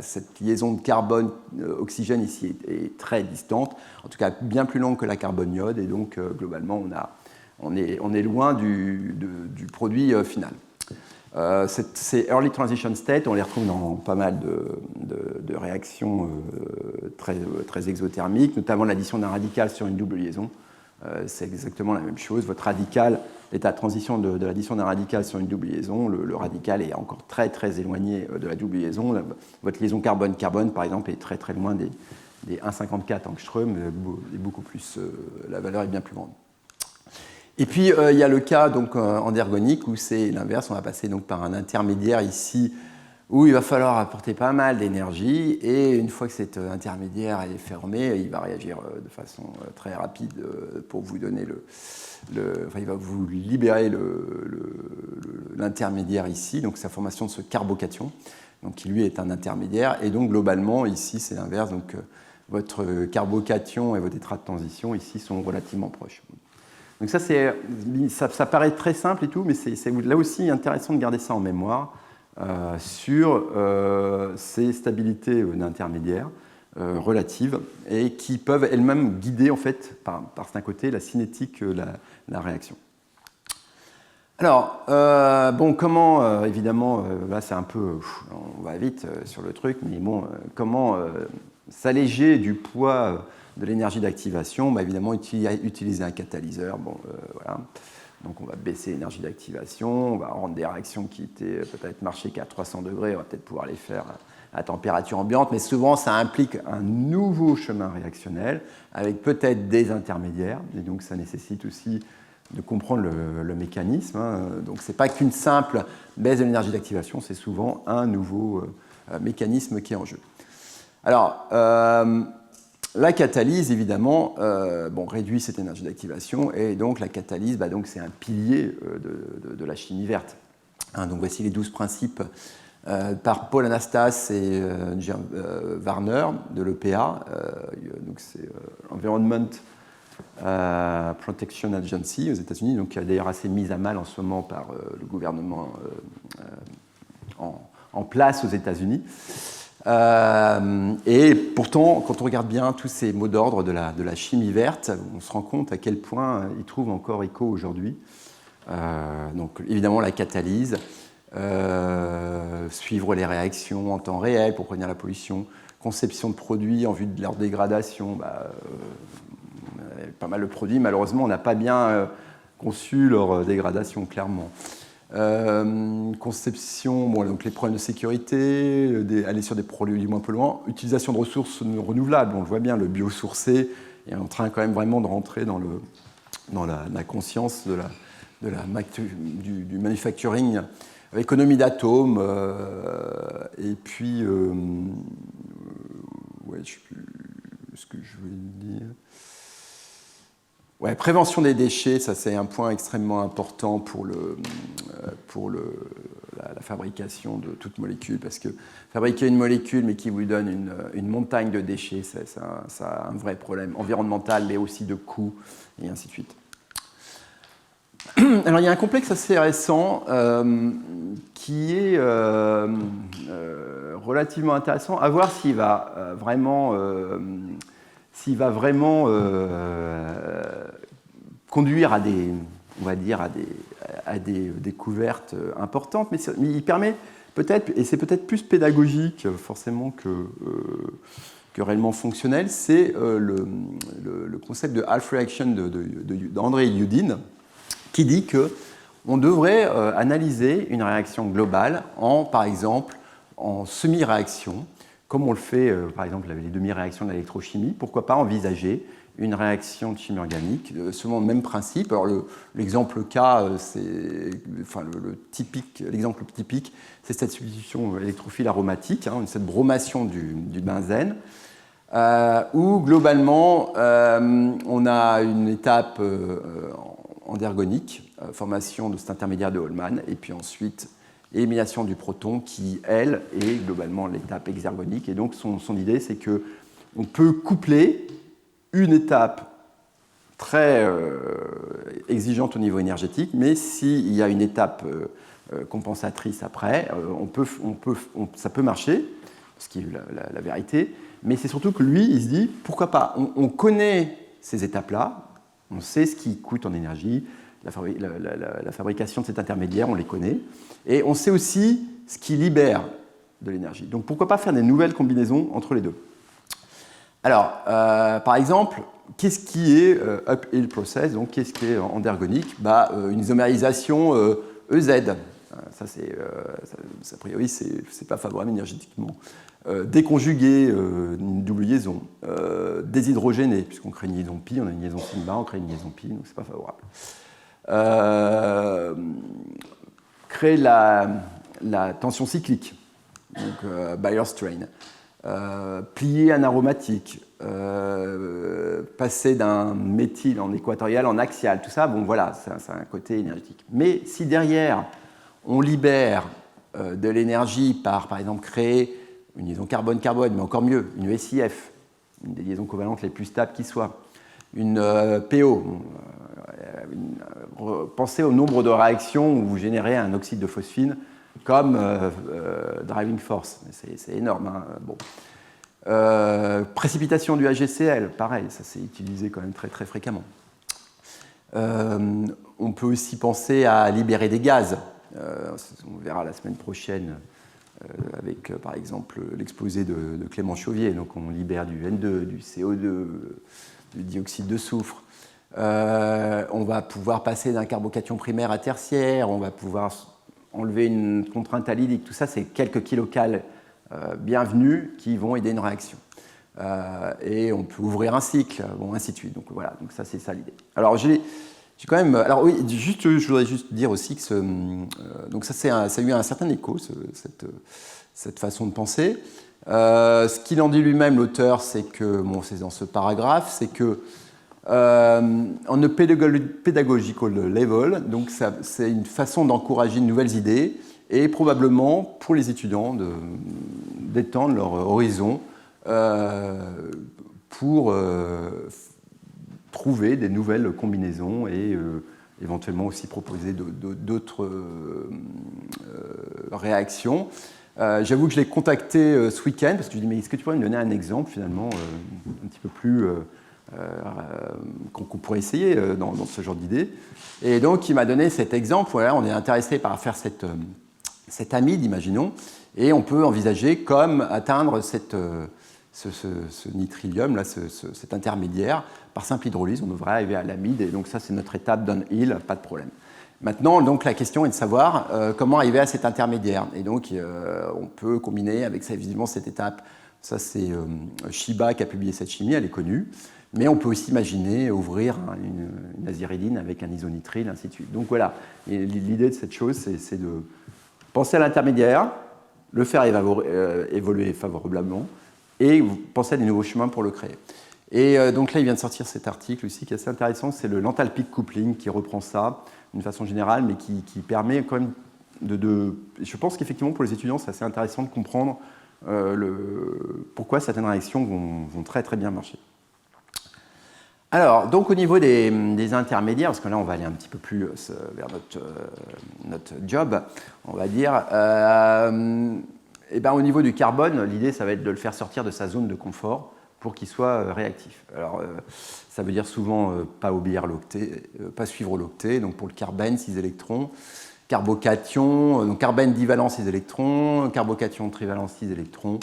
Cette liaison de carbone-oxygène ici est très distante, en tout cas bien plus longue que la carbone-iode, et donc globalement on est loin du produit final. Ces early transition states, on les retrouve dans pas mal de réactions très exothermiques, notamment l'addition d'un radical sur une double liaison. C'est exactement la même chose. Votre radical, l'état de transition de l'addition d'un radical sur une double liaison, le radical est encore très très éloigné de la double liaison. Votre liaison carbone-carbone, par exemple, est très très loin des 1,54 angstrom, et beaucoup plus, la valeur est bien plus grande. Et puis, il y a le cas donc, endergonique où c'est l'inverse. On va passer donc, par un intermédiaire ici où il va falloir apporter pas mal d'énergie. Et une fois que cet intermédiaire est fermé, il va réagir de façon très rapide pour vous donner enfin, il va vous libérer l'intermédiaire ici, donc sa formation de ce carbocation, donc, qui lui est un intermédiaire. Et donc, globalement, ici, c'est l'inverse. Donc, votre carbocation et votre état de transition ici sont relativement proches. Donc ça paraît très simple et tout, mais c'est là aussi intéressant de garder ça en mémoire sur ces stabilités d'intermédiaires relatives et qui peuvent elles-mêmes guider en fait par certains côtés la cinétique de la réaction. Alors, bon, comment, évidemment, là c'est un peu, on va vite sur le truc, mais bon, comment s'alléger du poids de l'énergie d'activation, évidemment, utiliser un catalyseur. Bon, voilà. Donc, on va baisser l'énergie d'activation, on va rendre des réactions qui étaient peut-être marchées qu'à 300 degrés, on va peut-être pouvoir les faire à température ambiante, mais souvent, ça implique un nouveau chemin réactionnel avec peut-être des intermédiaires, et donc ça nécessite aussi de comprendre le mécanisme. Donc, ce n'est pas qu'une simple baisse de l'énergie d'activation, c'est souvent un nouveau mécanisme qui est en jeu. Alors, la catalyse, évidemment, réduit cette énergie d'activation, et donc la catalyse, c'est un pilier de la chimie verte. Donc voici les 12 principes par Paul Anastas et Warner de l'EPA, donc c'est Environment Protection Agency aux États-Unis, donc qui est d'ailleurs assez mise à mal en ce moment par le gouvernement en place aux États-Unis. Et pourtant, quand on regarde bien tous ces mots d'ordre de la chimie verte, on se rend compte à quel point ils trouvent encore écho aujourd'hui. Donc évidemment la catalyse, suivre les réactions en temps réel pour prévenir la pollution, conception de produits en vue de leur dégradation. Pas mal de produits, malheureusement, on n'a pas bien conçu leur dégradation, clairement. Conception, donc les problèmes de sécurité, aller sur des produits moins polluants, utilisation de ressources renouvelables, on le voit bien, le biosourcé est en train quand même vraiment de rentrer dans la conscience du manufacturing, économie d'atomes, et puis, je ne sais plus ce que je voulais dire. Ouais, prévention des déchets, ça c'est un point extrêmement important pour la fabrication de toute molécule, parce que fabriquer une molécule, mais qui vous donne une montagne de déchets, ça a un vrai problème environnemental, mais aussi de coût, et ainsi de suite. Alors, il y a un complexe assez récent qui est relativement intéressant, à voir s'il va vraiment, conduire à des, on va dire, à des découvertes importantes, mais il permet peut-être, et c'est peut-être plus pédagogique forcément que réellement fonctionnel, c'est le concept de half reaction d'André Youdin, qui dit qu'on devrait analyser une réaction globale par exemple, en semi-réaction, comme on le fait, par exemple, avec les demi-réactions de l'électrochimie. Pourquoi pas envisager une réaction de chimie organique selon le même principe. Alors l'exemple cas, l'exemple typique, c'est cette substitution électrophile aromatique, cette bromation du benzène, où globalement on a une étape endergonique, formation de cet intermédiaire de Holman, et puis ensuite élimination du proton qui, elle, est globalement l'étape exergonique. Et donc son idée, c'est qu'on peut coupler une étape très exigeante au niveau énergétique, mais s'il y a une étape compensatrice après, ça peut marcher, ce qui est la vérité, mais c'est surtout que lui, il se dit, pourquoi pas, on connaît ces étapes-là, on sait ce qui coûte en énergie, la fabrication de cet intermédiaire, on les connaît, et on sait aussi ce qui libère de l'énergie. Donc pourquoi pas faire des nouvelles combinaisons entre les deux. Alors, par exemple, qu'est-ce qui est uphill process, donc qu'est-ce qui est endergonique? Une isomérisation EZ. Ça, a priori, c'est pas favorable énergétiquement. Déconjugué, une double liaison. Déshydrogéné, puisqu'on crée une liaison pi, on a une liaison sigma, on crée une liaison pi, donc c'est pas favorable. Créer la tension cyclique, donc Bayer-Strain. Plier un aromatique, passer d'un méthyle en équatorial en axial, tout ça, bon voilà, ça a un côté énergétique. Mais si derrière, on libère de l'énergie par exemple, créer une liaison carbone-carbone, mais encore mieux, une ESIF, une des liaisons covalentes les plus stables qui soit, une PO, pensez au nombre de réactions où vous générez un oxyde de phosphine comme driving force, c'est énorme. Bon. Précipitation du HCl, pareil, ça s'est utilisé quand même très très fréquemment. On peut aussi penser à libérer des gaz. On verra la semaine prochaine avec par exemple l'exposé de Clément Chauvier. Donc on libère du N2, du CO2, du dioxyde de soufre. On va pouvoir passer d'un carbocation primaire à tertiaire, on va pouvoir enlever une contrainte allylique. Tout ça, c'est quelques kilocals bienvenus qui vont aider une réaction. Et on peut ouvrir un cycle, bon, ainsi de suite. Donc voilà, donc ça, c'est ça l'idée. Alors, j'ai quand même. Alors oui, je voudrais juste dire aussi que donc ça a eu un certain écho, cette façon de penser. Ce qu'il en dit lui-même, l'auteur, c'est que, bon, c'est dans ce paragraphe, c'est que on a pedagogical level, donc c'est une façon d'encourager de nouvelles idées et probablement pour les étudiants d'étendre leur horizon pour trouver des nouvelles combinaisons et éventuellement aussi proposer d'autres réactions. J'avoue que je l'ai contacté ce week-end parce que je lui ai dit mais est-ce que tu pourrais me donner un exemple finalement un petit peu plus qu'on pourrait essayer dans ce genre d'idée. Et donc, il m'a donné cet exemple. Voilà, on est intéressé par faire cette amide, imaginons, et on peut envisager comme atteindre ce nitrilium, là, cet intermédiaire, par simple hydrolyse. On devrait arriver à l'amide, et donc ça, c'est notre étape downhill, pas de problème. Maintenant, donc, la question est de savoir comment arriver à cet intermédiaire. Et donc, on peut combiner avec ça, évidemment, cette étape. Ça, c'est Shiba qui a publié cette chimie, elle est connue. Mais on peut aussi imaginer ouvrir une aziridine avec un isonitrile, ainsi de suite. Donc voilà, l'idée de cette chose, c'est de penser à l'intermédiaire, le faire évoluer favorablement, et penser à des nouveaux chemins pour le créer. Et donc là, il vient de sortir cet article aussi qui est assez intéressant, c'est le l'enthalpic coupling qui reprend ça d'une façon générale, mais qui permet quand même Je pense qu'effectivement, pour les étudiants, c'est assez intéressant de comprendre pourquoi certaines réactions vont très très bien marcher. Alors, donc au niveau des intermédiaires, parce que là on va aller un petit peu plus vers notre job, on va dire, et ben, au niveau du carbone, l'idée ça va être de le faire sortir de sa zone de confort pour qu'il soit réactif. Alors, ça veut dire souvent pas obéir l'octet, pas suivre l'octet, donc pour le carbène, 6 électrons, carbocation, donc carbène divalent 6 électrons, carbocation trivalent 6 électrons.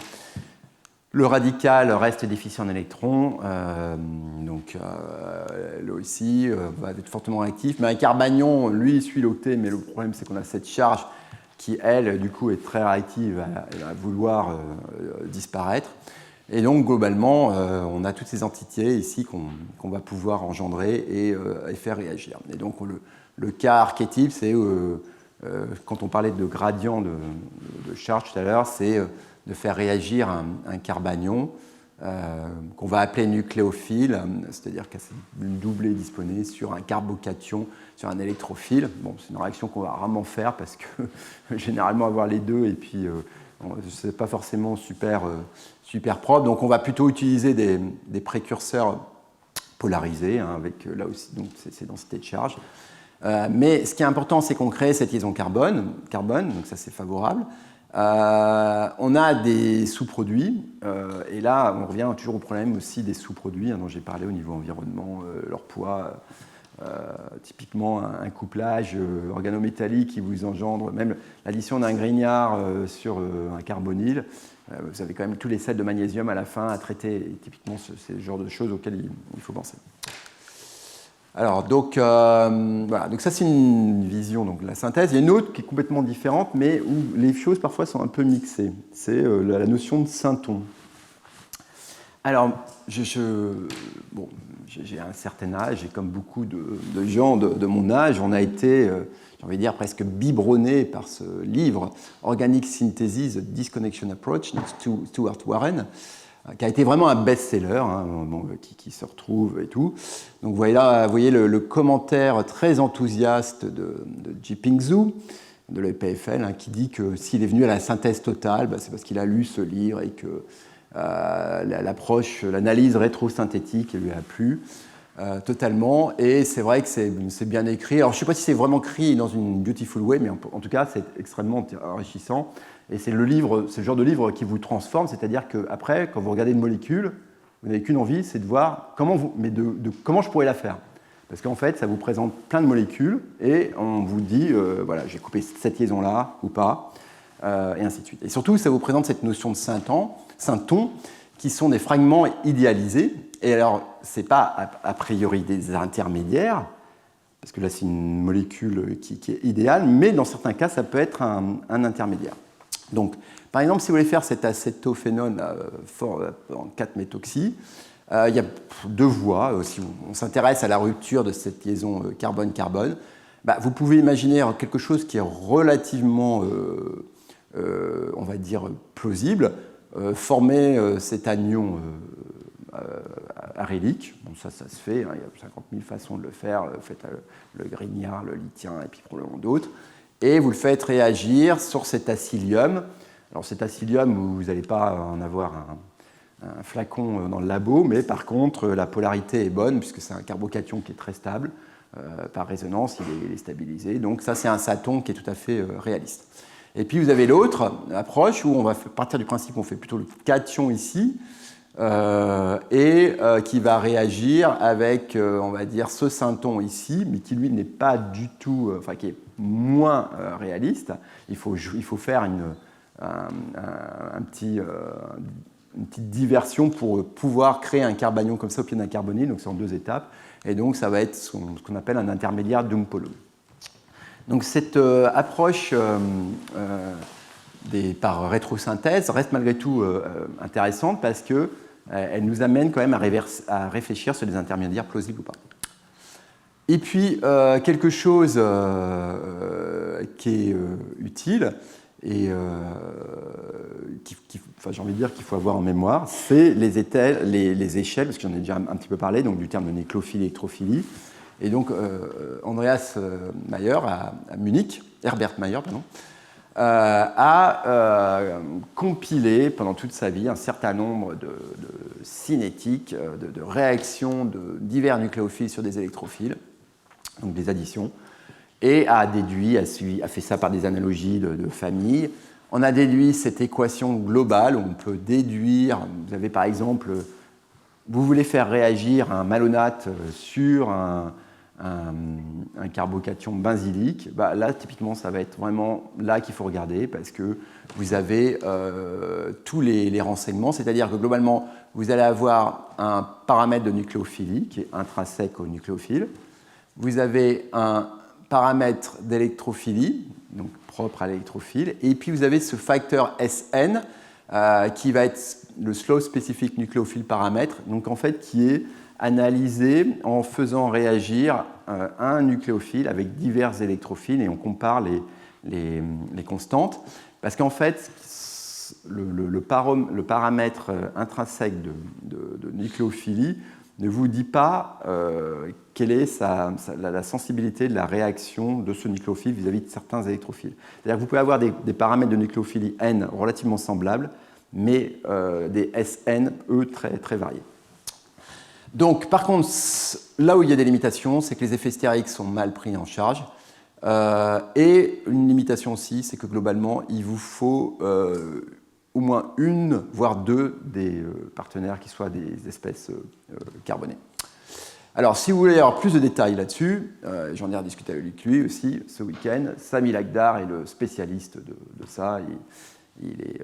Le radical reste déficient en électrons, donc là aussi va être fortement réactif. Mais un carbanion, lui, suit l'octet, mais le problème c'est qu'on a cette charge qui, elle, du coup, est très réactive, elle va vouloir disparaître. Et donc, globalement, on a toutes ces entités ici qu'on va pouvoir engendrer et faire réagir. Et donc, le cas archétype, c'est quand on parlait de gradient de charge tout à l'heure, c'est de faire réagir un carbanion qu'on va appeler nucléophile, c'est-à-dire qu'il y a une doublée disposée sur un carbocation, sur un électrophile. Bon, c'est une réaction qu'on va rarement faire parce que généralement avoir les deux et puis ce n'est pas forcément super propre. Donc on va plutôt utiliser des précurseurs polarisés, hein, avec là aussi donc ces densités de charge. Mais ce qui est important, c'est qu'on crée cette liaison carbone, donc ça c'est favorable. On a des sous-produits, et là on revient toujours au problème aussi des sous-produits, hein, dont j'ai parlé au niveau environnement, leur poids, typiquement un couplage organométallique qui vous engendre, même l'addition d'un grignard sur un carbonyle, vous avez quand même tous les sels de magnésium à la fin à traiter, et typiquement c'est le genre de choses auxquelles il faut penser. Alors, donc, voilà. Donc ça c'est une vision donc, de la synthèse. Il y a une autre qui est complètement différente, mais où les choses parfois sont un peu mixées. C'est la notion de synton. Alors, j'ai un certain âge, et comme beaucoup de gens de mon âge, on a été, j'ai envie de dire, presque biberonné par ce livre, Organic Synthesis, The Disconnection Approach, de Stuart Warren, qui a été vraiment un best-seller, hein, qui se retrouve et tout. Donc vous voyez le commentaire très enthousiaste de Jiping Zhu, de l'EPFL, hein, qui dit que s'il est venu à la synthèse totale, bah, c'est parce qu'il a lu ce livre et que l'approche, l'analyse rétrosynthétique lui a plu totalement. Et c'est vrai que c'est bien écrit. Alors je ne sais pas si c'est vraiment écrit dans une beautiful way, mais en tout cas c'est extrêmement enrichissant. Et c'est le genre de livre qui vous transforme, c'est-à-dire qu'après, quand vous regardez une molécule, vous n'avez qu'une envie, c'est de voir comment je pourrais la faire. Parce qu'en fait, ça vous présente plein de molécules et on vous dit, voilà, j'ai coupé cette liaison-là ou pas, et ainsi de suite. Et surtout, ça vous présente cette notion de syntons, qui sont des fragments idéalisés. Et alors, ce n'est pas a priori des intermédiaires, parce que là, c'est une molécule qui est idéale, mais dans certains cas, ça peut être un intermédiaire. Donc, par exemple, si vous voulez faire cet acétophénone en 4-méthoxy, il y a deux voies. Si on s'intéresse à la rupture de cette liaison carbone-carbone, bah, vous pouvez imaginer quelque chose qui est relativement, on va dire, plausible, former cet anion arylique. Bon, ça se fait, hein, il y a 50 000 façons de le faire. Vous faites le grignard, le lithien et puis probablement d'autres. Et vous le faites réagir sur cet acylium. Alors cet acylium, vous n'allez pas en avoir un flacon dans le labo, mais par contre, la polarité est bonne, puisque c'est un carbocation qui est très stable. Par résonance, il est stabilisé. Donc ça, c'est un synton qui est tout à fait réaliste. Et puis vous avez l'autre approche, où on va partir du principe qu'on fait plutôt le cation ici, et qui va réagir avec, on va dire, ce synton ici, mais qui lui n'est pas du tout, enfin qui est moins réaliste. Il faut faire une petite diversion pour pouvoir créer un carbanion comme ça au pied d'un carbonyle, donc c'est en 2 étapes, et donc ça va être ce qu'on appelle un intermédiaire Dumpolo. Donc cette approche par rétrosynthèse reste malgré tout intéressante parce qu'elle nous amène quand même à réfléchir sur des intermédiaires plausibles ou pas. Et puis, quelque chose qui est utile et j'ai envie de dire qu'il faut avoir en mémoire, c'est les échelles, parce que j'en ai déjà un petit peu parlé, donc du terme de nécrophilie, électrophilie. Et donc, Andreas Mayer à Munich, Herbert Mayer, pardon, a compilé pendant toute sa vie un certain nombre de cinétiques, de réactions de divers nucléophiles sur des électrophiles, donc des additions, et a déduit, a fait ça par des analogies de famille. On a déduit cette équation globale où on peut déduire, vous avez par exemple, vous voulez faire réagir un malonate sur un carbocation benzylique, bah là, typiquement, ça va être vraiment là qu'il faut regarder parce que vous avez tous les renseignements, c'est-à-dire que globalement, vous allez avoir un paramètre de nucléophilie qui est intrinsèque au nucléophile. Vous avez un paramètre d'électrophilie, donc propre à l'électrophile, et puis vous avez ce facteur SN qui va être le slow specific nucléophile paramètre, donc en fait qui est analysé en faisant réagir un nucléophile avec divers électrophiles et on compare les constantes. Parce qu'en fait, le paramètre intrinsèque de nucléophilie ne vous dit pas quelle est la sensibilité de la réaction de ce nucléophile vis-à-vis de certains électrophiles. C'est-à-dire que vous pouvez avoir des paramètres de nucléophilie N relativement semblables, mais des SN, eux, très, très variés. Donc, par contre, là où il y a des limitations, c'est que les effets stéréiques sont mal pris en charge. Et une limitation aussi, c'est que globalement, il vous faut au moins une, voire deux des partenaires qui soient des espèces carbonées. Alors, si vous voulez avoir plus de détails là-dessus, j'en ai rediscuté avec lui aussi ce week-end. Sami Lakhdar est le spécialiste de ça. Il est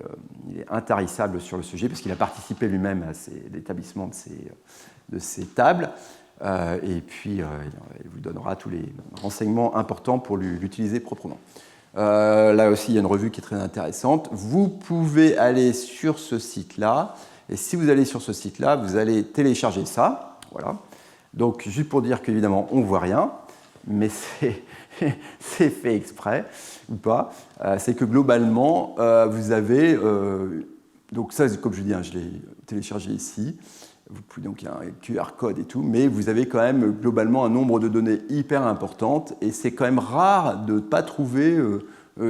intarissable sur le sujet parce qu'il a participé lui-même à l'établissement de ces tables. Et puis, il vous donnera tous les renseignements importants pour l'utiliser proprement. Là aussi, il y a une revue qui est très intéressante. Vous pouvez aller sur ce site-là. Et si vous allez sur ce site-là, vous allez télécharger ça. Voilà. Donc, juste pour dire qu'évidemment, on ne voit rien, mais c'est fait exprès ou pas. C'est que globalement, vous avez... donc ça, comme je dis, je l'ai téléchargé ici. Vous pouvez, donc il y a un QR code et tout, mais vous avez quand même globalement un nombre de données hyper importantes et c'est quand même rare de ne pas trouver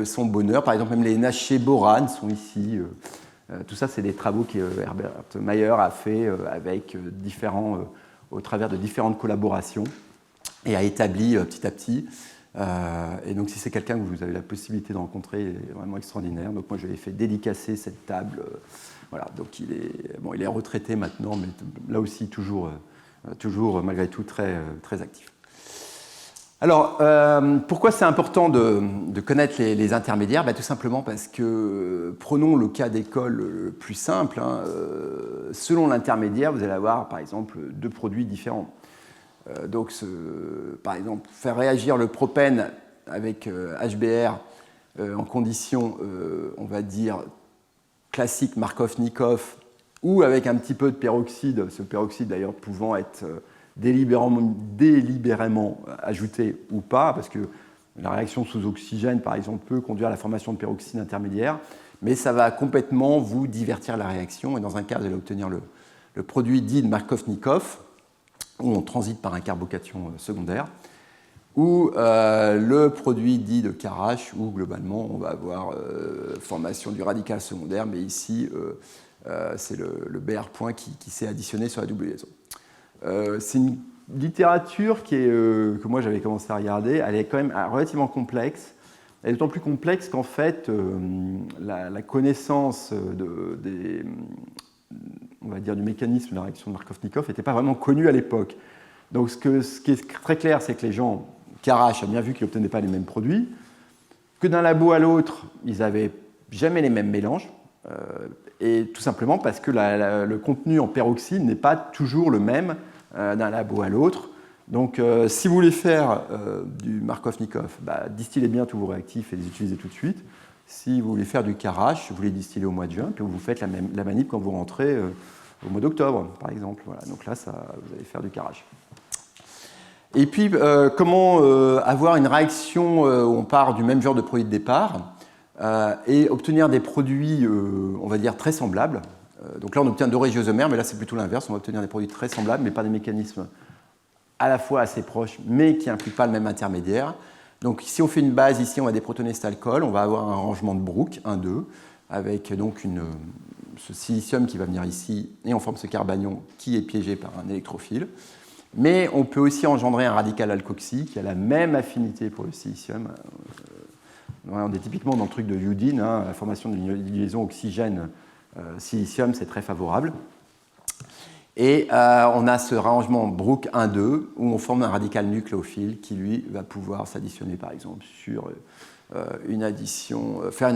son bonheur. Par exemple, même les NHC boranes sont ici. Tout ça, c'est des travaux que Herbert Mayer a fait avec au travers de différentes collaborations et a établi petit à petit. Et donc, si c'est quelqu'un que vous avez la possibilité de rencontrer, il est vraiment extraordinaire. Donc, moi, je lui ai fait dédicacer cette table. Voilà, donc il est retraité maintenant, mais là aussi toujours malgré tout très, très actif. Alors, pourquoi c'est important de connaître les intermédiaires? Tout simplement parce que, prenons le cas d'école le plus simple, selon l'intermédiaire, vous allez avoir par exemple deux produits différents. Donc, par exemple, faire réagir le propène avec HBr en conditions, on va dire, classique Markov-Nikov, ou avec un petit peu de peroxyde, ce peroxyde d'ailleurs pouvant être délibérément ajouté ou pas, parce que la réaction sous oxygène, par exemple, peut conduire à la formation de peroxyde intermédiaire, mais ça va complètement vous divertir la réaction, et dans un cas, vous allez obtenir le produit dit de Markov-Nikov, où on transite par un carbocation secondaire, ou le produit dit de Karash, où globalement on va avoir formation du radical secondaire, mais ici c'est le BR point qui s'est additionné sur la double liaison. C'est une littérature que moi j'avais commencé à regarder, elle est quand même relativement complexe. Elle est d'autant plus complexe qu'en fait la connaissance on va dire, du mécanisme de la réaction de Markov-Nikov n'était pas vraiment connue à l'époque. Donc ce qui est très clair, c'est que les gens, Karash a bien vu qu'ils n'obtenaient pas les mêmes produits, que d'un labo à l'autre, ils n'avaient jamais les mêmes mélanges, et tout simplement parce que le contenu en peroxyde n'est pas toujours le même d'un labo à l'autre. Donc si vous voulez faire du Markov-Nikov, distillez bien tous vos réactifs et les utilisez tout de suite. Si vous voulez faire du Karash, vous les distillez au mois de juin, puis vous faites la manip quand vous rentrez au mois d'octobre, par exemple. Voilà. Donc là, vous allez faire du Karash. Et puis, comment avoir une réaction où on part du même genre de produit de départ et obtenir des produits, on va dire, très semblables. Donc là, on obtient deux régiosomères, mais là, c'est plutôt l'inverse. On va obtenir des produits très semblables, mais par des mécanismes à la fois assez proches, mais qui n'impliquent pas le même intermédiaire. Donc si on fait une base ici, on a des protonés cet alcool, on va avoir un rangement de Brooke, 1,2, avec donc ce silicium qui va venir ici, et on forme ce carbanion qui est piégé par un électrophile. Mais on peut aussi engendrer un radical alkoxy qui a la même affinité pour le silicium. On est typiquement dans le truc de Yudin, hein, la formation d'une liaison oxygène-silicium, c'est très favorable. Et on a ce rangement Brooke 1,2 où on forme un radical nucléophile qui, lui, va pouvoir s'additionner, par exemple, sur faire une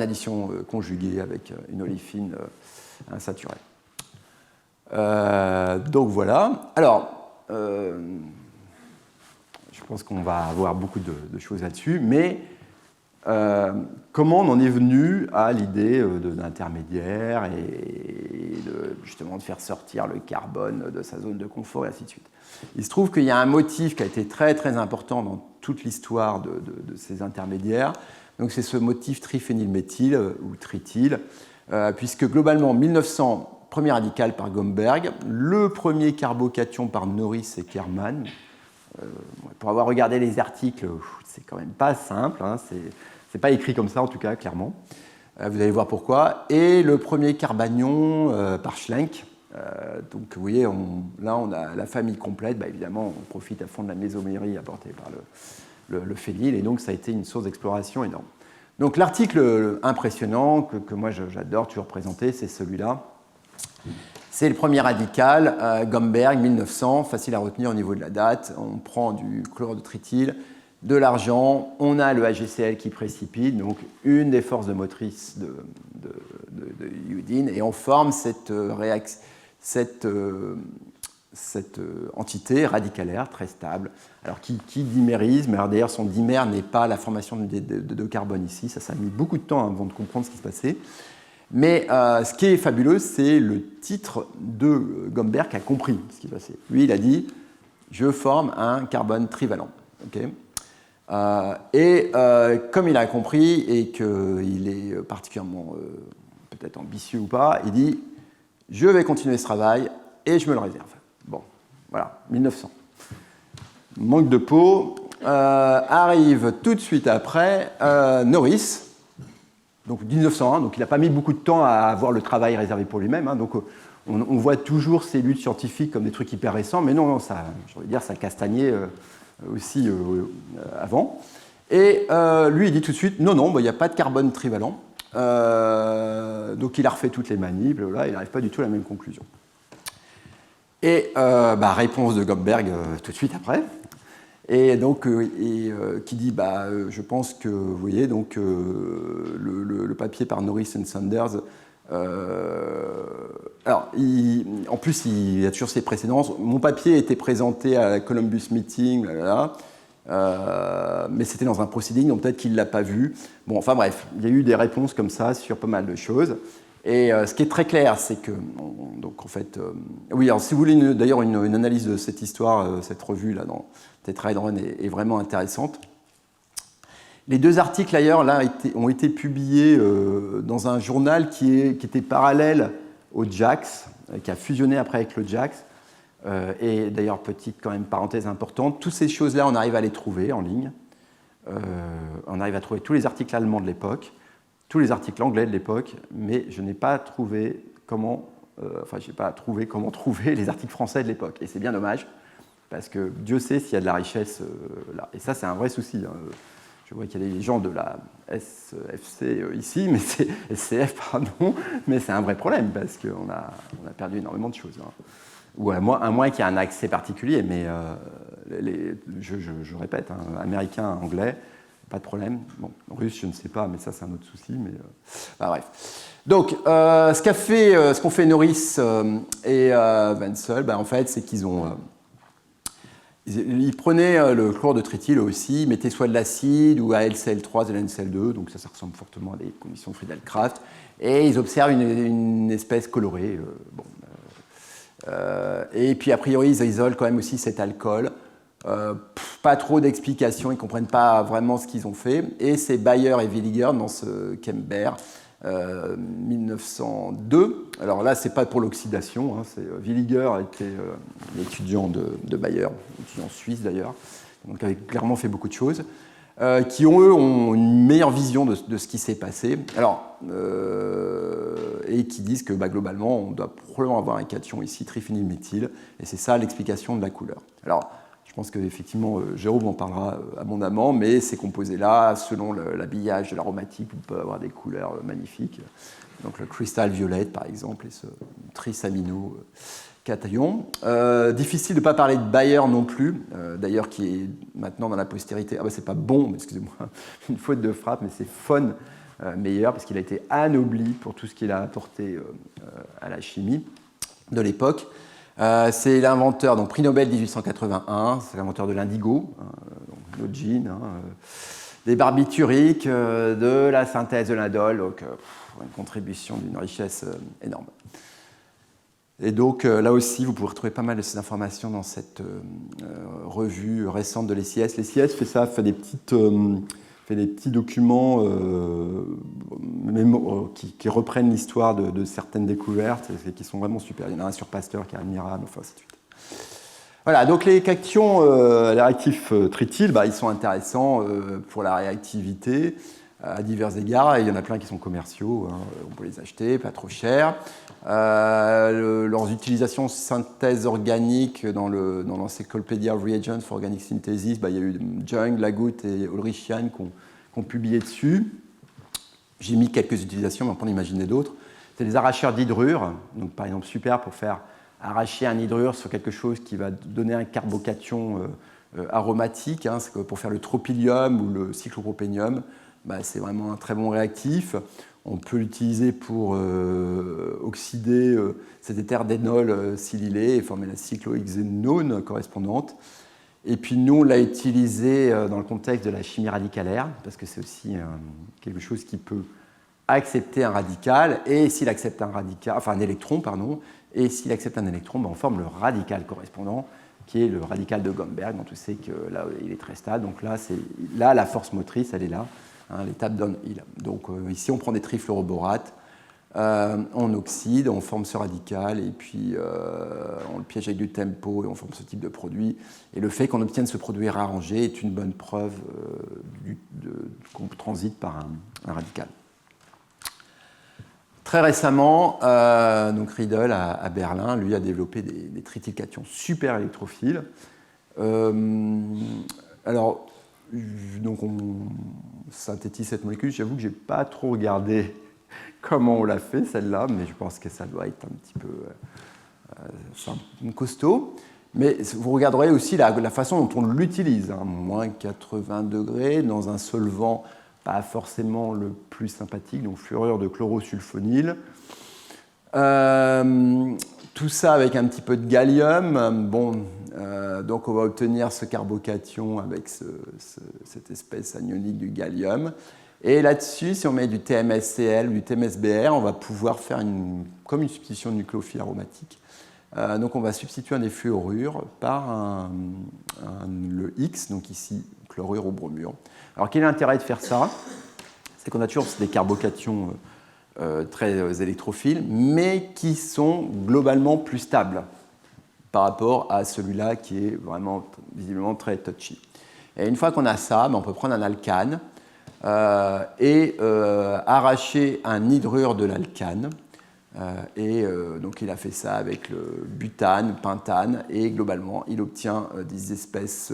addition conjuguée avec une olefine insaturée. Donc voilà. Alors, je pense qu'on va avoir beaucoup de choses là-dessus, mais comment on en est venu à l'idée d'intermédiaire et justement de faire sortir le carbone de sa zone de confort et ainsi de suite. Il se trouve qu'il y a un motif qui a été très très important dans toute l'histoire de ces intermédiaires. Donc c'est ce motif triphénylméthyle ou trityl, puisque globalement en 1900, premier radical par Gomberg, le premier carbocation par Norris et Kerman. Pour avoir regardé les articles, c'est quand même pas simple, hein, c'est pas écrit comme ça en tout cas, clairement. Vous allez voir pourquoi. Et le premier carbanion par Schlenk. Donc vous voyez, là on a la famille complète. Bah, évidemment, on profite à fond de la mésomérie apportée par le phényl, et donc ça a été une source d'exploration énorme. Donc l'article impressionnant que moi j'adore toujours présenter, c'est celui-là. C'est le premier radical, Gomberg, 1900, facile à retenir au niveau de la date. On prend du chlore de trityl, de l'argent, on a le HgCl qui précipite, donc une des forces motrices de Yudin, et on forme cette entité radicalaire très stable, alors qui dimérise, mais d'ailleurs son dimère n'est pas la formation de carbone ici, ça a mis beaucoup de temps avant de comprendre ce qui se passait. Mais ce qui est fabuleux, c'est le titre de Gomberg qui a compris ce qui se passait. Lui, il a dit « Je forme un carbone trivalent okay ». Comme il a compris et qu'il est particulièrement peut-être ambitieux ou pas, il dit « Je vais continuer ce travail et je me le réserve ». Bon, voilà, 1900. Manque de peau. Arrive tout de suite après Norris. Donc 1901, donc il n'a pas mis beaucoup de temps à avoir le travail réservé pour lui-même. Hein, donc on voit toujours ces luttes scientifiques comme des trucs hyper récents, mais non, ça, je veux dire, ça castagnait aussi avant. Et lui, il dit tout de suite, non, il n'y a pas de carbone trivalent. Donc il a refait toutes les manipes, là, il n'arrive pas du tout à la même conclusion. Et réponse de Gomberg tout de suite après. Et donc, qui dit, je pense que, vous voyez, donc, le papier par Norris and Sanders, alors, en plus, il y a toujours ses précédences. Mon papier était présenté à la Columbus Meeting, mais c'était dans un proceeding, donc peut-être qu'il ne l'a pas vu. Bon, enfin bref, il y a eu des réponses comme ça sur pas mal de choses. Et ce qui est très clair, c'est que, donc en fait, oui, alors si vous voulez d'ailleurs une analyse de cette histoire, cette revue là dans Tetrahedron est vraiment intéressante. Les deux articles ailleurs là ont été publiés dans un journal qui était parallèle au JACS, qui a fusionné après avec le JACS. Et d'ailleurs, petite quand même parenthèse importante, toutes ces choses-là, on arrive à les trouver en ligne. On arrive à trouver tous les articles allemands de l'époque, tous les articles anglais de l'époque, mais je n'ai pas trouvé comment trouver les articles français de l'époque. Et c'est bien dommage, parce que Dieu sait s'il y a de la richesse là. Et ça, c'est un vrai souci. Hein. Je vois qu'il y a des gens de la SFC ici, mais c'est SCF, pardon, mais c'est un vrai problème, parce qu'on a perdu énormément de choses. Hein. Ou à moins qu'il y ait un accès particulier, mais je répète, hein, américain, anglais, pas de problème. Bon, russe, je ne sais pas, mais ça, c'est un autre souci. Mais, bref. Donc, ce qu'ont fait Norris et Wenzel, en fait, c'est qu'ils ont... ils prenaient le chlore de trityl aussi, ils mettaient soit de l'acide ou AlCl3 de l'NCl2, donc ça ressemble fortement à des conditions de Friedel-Crafts, et ils observent une espèce colorée. Et puis, a priori, ils isolent quand même aussi cet alcool. Pas trop d'explications, ils ne comprennent pas vraiment ce qu'ils ont fait. Et c'est Bayer et Villiger, dans ce Kember, 1902. Alors là, c'est pas pour l'oxydation, hein, c'est Villiger était l'étudiant de Bayer, étudiant suisse d'ailleurs, donc avait clairement fait beaucoup de choses, qui ont une meilleure vision de ce qui s'est passé. Alors, et qui disent que globalement, on doit probablement avoir un cation ici, triphénylméthyle, et c'est ça l'explication de la couleur. Alors, je pense qu'effectivement, Jérôme en parlera abondamment, mais ces composés-là, selon l'habillage de l'aromatique, vous pouvez avoir des couleurs magnifiques. Donc le crystal violet, par exemple, et ce trisamino cation. Difficile de ne pas parler de Bayer non plus, d'ailleurs qui est maintenant dans la postérité. Ah bah c'est pas bon, excusez-moi, une faute de frappe, mais c'est von Meyer, parce qu'il a été anobli pour tout ce qu'il a apporté à la chimie de l'époque. C'est l'inventeur, donc prix Nobel 1881, c'est l'inventeur de l'indigo, Nogin, des barbituriques, de la synthèse de l'indole, donc une contribution d'une richesse énorme. Et donc là aussi, vous pouvez retrouver pas mal de ces informations dans cette revue récente de l'ESIS. L'ESIS fait ça, fait des petits documents qui reprennent l'histoire de certaines découvertes et qui sont vraiment super. Il y en a un sur Pasteur qui est admirable, enfin, ainsi de suite. Voilà, donc les cations, les réactifs tritiles, ils sont intéressants pour la réactivité à divers égards. Et il y en a plein qui sont commerciaux, hein, on peut les acheter, pas trop cher. Leurs utilisations synthèse organique dans l'Encyclopedia of Reagents for Organic Synthesis, il y a eu Jung, Lagut et Ulrichian qui ont publié dessus. J'ai mis quelques utilisations, mais on peut en imaginer d'autres. C'est des arracheurs d'hydrure, donc par exemple super pour faire arracher un hydrure sur quelque chose qui va donner un carbocation aromatique, hein, pour faire le tropylium ou le cyclopropénium. C'est vraiment un très bon réactif. On peut l'utiliser pour oxyder cet éther d'énol silylé et former la cyclohexénone correspondante. Et puis nous, on l'a utilisé dans le contexte de la chimie radicalaire, parce que c'est aussi quelque chose qui peut accepter un radical, et s'il accepte un électron, et s'il accepte un électron, on forme le radical correspondant, qui est le radical de Gomberg, dont on sait que là, il est très stable. Donc là, la force motrice, elle est là. L'étape downhill. Donc ici, on prend des trifluoroborates, on oxyde, on forme ce radical, et puis on le piège avec du tempo, et on forme ce type de produit. Et le fait qu'on obtienne ce produit réarrangé est une bonne preuve qu'on transite par un radical. Très récemment, donc Riedel à Berlin, lui a développé des tritylcations super électrophiles. Alors, donc on synthétise cette molécule. J'avoue que je n'ai pas trop regardé comment on l'a fait, celle-là, mais je pense que ça doit être un petit peu costaud. Mais vous regarderez aussi la façon dont on l'utilise. Moins 80 degrés, dans un solvant pas forcément le plus sympathique, donc fluorure de chlorosulfonyle. Tout ça avec un petit peu de gallium. Donc on va obtenir ce carbocation avec cette espèce anionique du gallium. Et là-dessus, si on met du TMSCl ou du TMSBr, on va pouvoir faire comme une substitution de nucléophile aromatique. Donc on va substituer un des fluorures par le X, donc ici chlorure ou bromure. Alors quel est l'intérêt de faire ça? C'est qu'on a toujours des carbocations très électrophiles, mais qui sont globalement plus stables par rapport à celui-là qui est vraiment visiblement très touchy. Et une fois qu'on a ça, on peut prendre un alcane et arracher un hydrure de l'alcane. Donc il a fait ça avec le butane, pentane, et globalement il obtient des espèces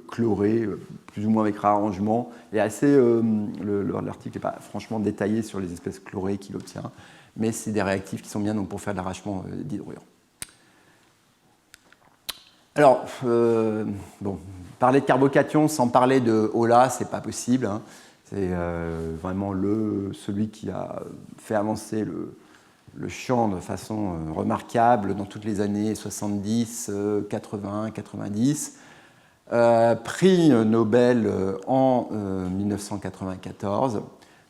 chlorées, plus ou moins avec réarrangement. Et l'article n'est pas franchement détaillé sur les espèces chlorées qu'il obtient, mais c'est des réactifs qui sont bien donc, pour faire de l'arrachement d'hydrure. Alors, parler de carbocation sans parler de Ola, c'est pas possible. Hein. C'est vraiment celui qui a fait avancer le champ de façon remarquable dans toutes les années 70, 80, 90. Prix Nobel en 1994.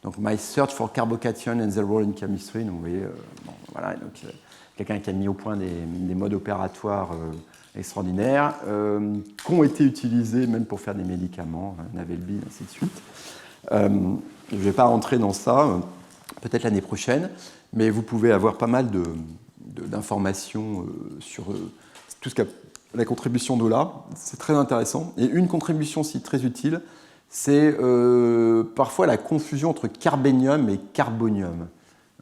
Donc, My Search for Carbocation and their Role in Chemistry. Donc, vous voyez, voilà, donc, quelqu'un qui a mis au point des modes opératoires extraordinaires, qui ont été utilisés même pour faire des médicaments, Navelby, ainsi de suite. Je ne vais pas rentrer dans ça. peut-être l'année prochaine, mais vous pouvez avoir pas mal d'informations sur tout ce qu'a la contribution d'Ola. C'est très intéressant. Et une contribution aussi très utile, c'est parfois la confusion entre carbénium et carbonium,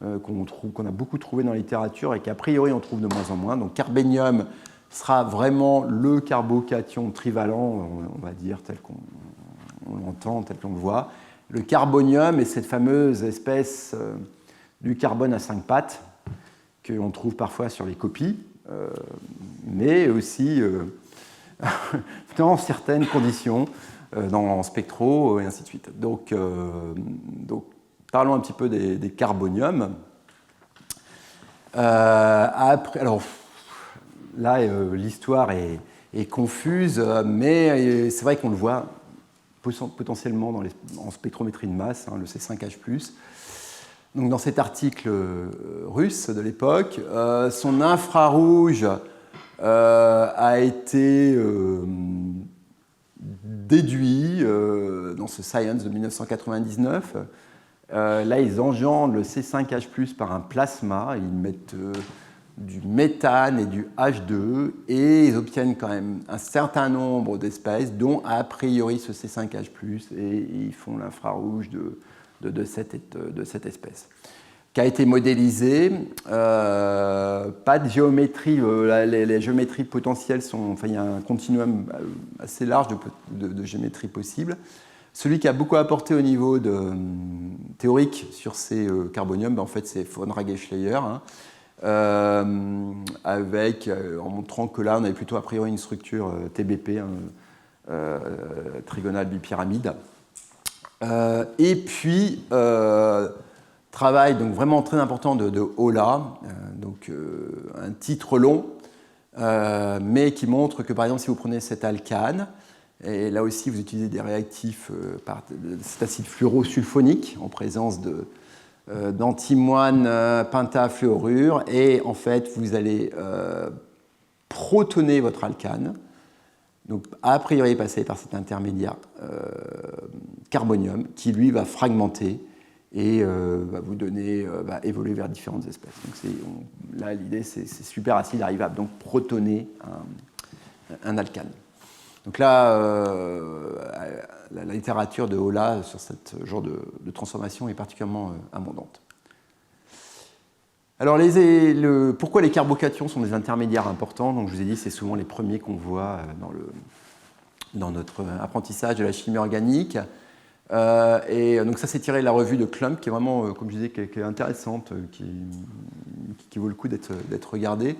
qu'on a beaucoup trouvé dans la littérature et qu'a priori on trouve de moins en moins. Donc carbénium sera vraiment le carbocation trivalent, on va dire, tel qu'on l'entend, tel qu'on le voit. Le carbonium est cette fameuse espèce du carbone à 5 pattes qu'on trouve parfois sur les copies, mais aussi dans certaines conditions, en spectro, et ainsi de suite. Donc parlons un petit peu des carboniums. Alors, là, l'histoire est confuse, mais c'est vrai qu'on le voit potentiellement en spectrométrie de masse, le C5H+. Donc, dans cet article russe de l'époque, son infrarouge a été déduit dans ce Science de 1999. Là, ils engendrent le C5H+, par un plasma. Ils mettent du méthane et du H2 et ils obtiennent quand même un certain nombre d'espèces, dont a priori ce C5H+, et ils font l'infrarouge de cette espèce, qui a été modélisé. Pas de géométrie, les géométries potentielles il y a un continuum assez large de géométries possibles. Celui qui a beaucoup apporté au niveau théorique sur ces carboniums, en fait, c'est von Ragge-Schleyer, en montrant que là, on avait plutôt a priori une structure TBP, trigonale bipyramide. Et puis, travail donc vraiment très important de Ola, un titre long, mais qui montre que, par exemple, si vous prenez cet alcane, et là aussi, vous utilisez des réactifs cet acide fluorosulfonique en présence d'antimoine pentafluorure, et en fait, vous allez protoner votre alcane, donc a priori passer par cet intermédiaire carbonium, qui lui va fragmenter et va vous donner, va évoluer vers différentes espèces. Donc là, l'idée, c'est super acide arrivable, donc protoner un alcane. Donc là, la littérature de Ola sur ce genre de transformation est particulièrement abondante. Alors, pourquoi les carbocations sont des intermédiaires importants? Donc, je vous ai dit, c'est souvent les premiers qu'on voit dans notre apprentissage de la chimie organique. Et donc, ça, c'est tiré de la revue de Klump, qui est vraiment, comme je disais, qui est intéressante, qui vaut le coup d'être regardée.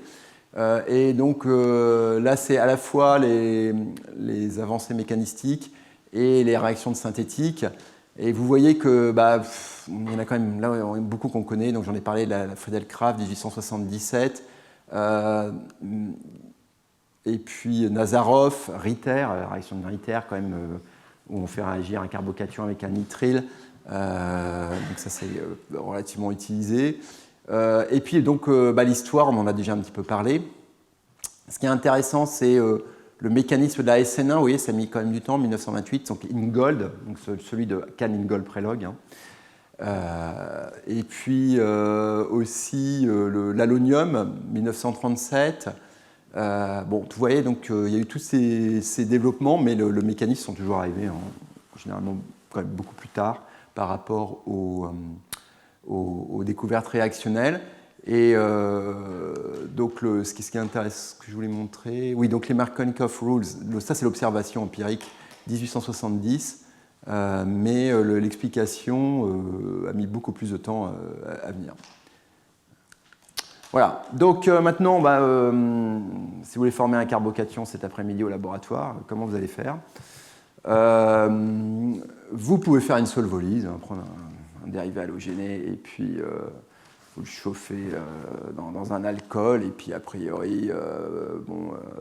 Et donc là, c'est à la fois les avancées mécanistiques et les réactions de synthétique. Et vous voyez que il y en a quand même là beaucoup qu'on connaît. Donc j'en ai parlé de la Friedel-Crafts 1877, et puis Nazarov, Ritter, la réaction de Ritter quand même, où on fait réagir un carbocation avec un nitrile. Donc ça c'est relativement utilisé. Et puis donc l'histoire, on en a déjà un petit peu parlé. Ce qui est intéressant, c'est le mécanisme de la SN1. Vous voyez, ça a mis quand même du temps, 1928, donc Ingold, donc celui de Cal Ingold Prelog. Et puis aussi l'alonium, 1937. Vous voyez, donc il y a eu tous ces développements, mais le mécanisme sont toujours arrivés généralement quand même beaucoup plus tard par rapport aux découvertes réactionnelles. Et donc, ce qui intéresse, ce que je voulais montrer, oui, donc les Markovnikov Rules, ça c'est l'observation empirique 1870, mais l'explication a mis beaucoup plus de temps à venir. Voilà, donc maintenant, si vous voulez former un carbocation cet après-midi au laboratoire, comment vous allez faire? Vous pouvez faire une solvolyse, prendre un dérivé halogéné et puis vous le chauffez dans un alcool et puis a priori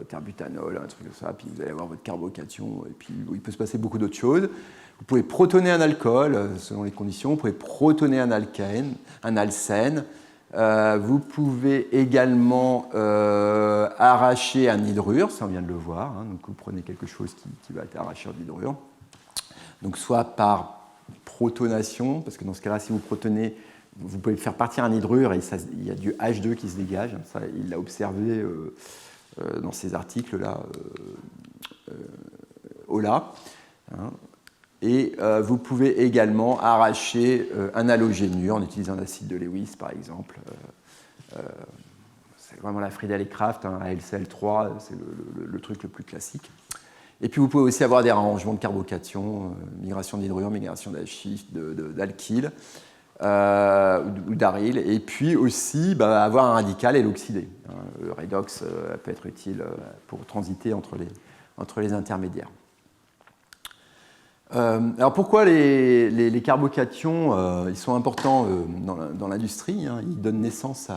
terbutanol, un truc comme ça, puis vous allez avoir votre carbocation et puis il peut se passer beaucoup d'autres choses. Vous pouvez protoner un alcool selon les conditions, vous pouvez protoner un alkène, un alcène. Vous pouvez également arracher un hydrure, ça on vient de le voir, donc vous prenez quelque chose qui va être arraché en hydrure, donc soit par protonation, parce que dans ce cas-là, si vous protonez vous pouvez faire partir un hydrure et il y a du H2 qui se dégage. Ça, il l'a observé dans ces articles-là, Ola. Hein. Et vous pouvez également arracher un halogénure en utilisant l'acide de Lewis, par exemple. C'est vraiment la Friedel-Crafts, hein, AlCl3, c'est le truc le plus classique. Et puis vous pouvez aussi avoir des arrangements de carbocation, migration d'hydrure, migration d'alkyle ou d'aryl. Et puis aussi avoir un radical et l'oxyder. Hein. Le redox peut être utile pour transiter entre les intermédiaires. Alors pourquoi les carbocations ils sont importants dans l'industrie, hein. Ils donnent naissance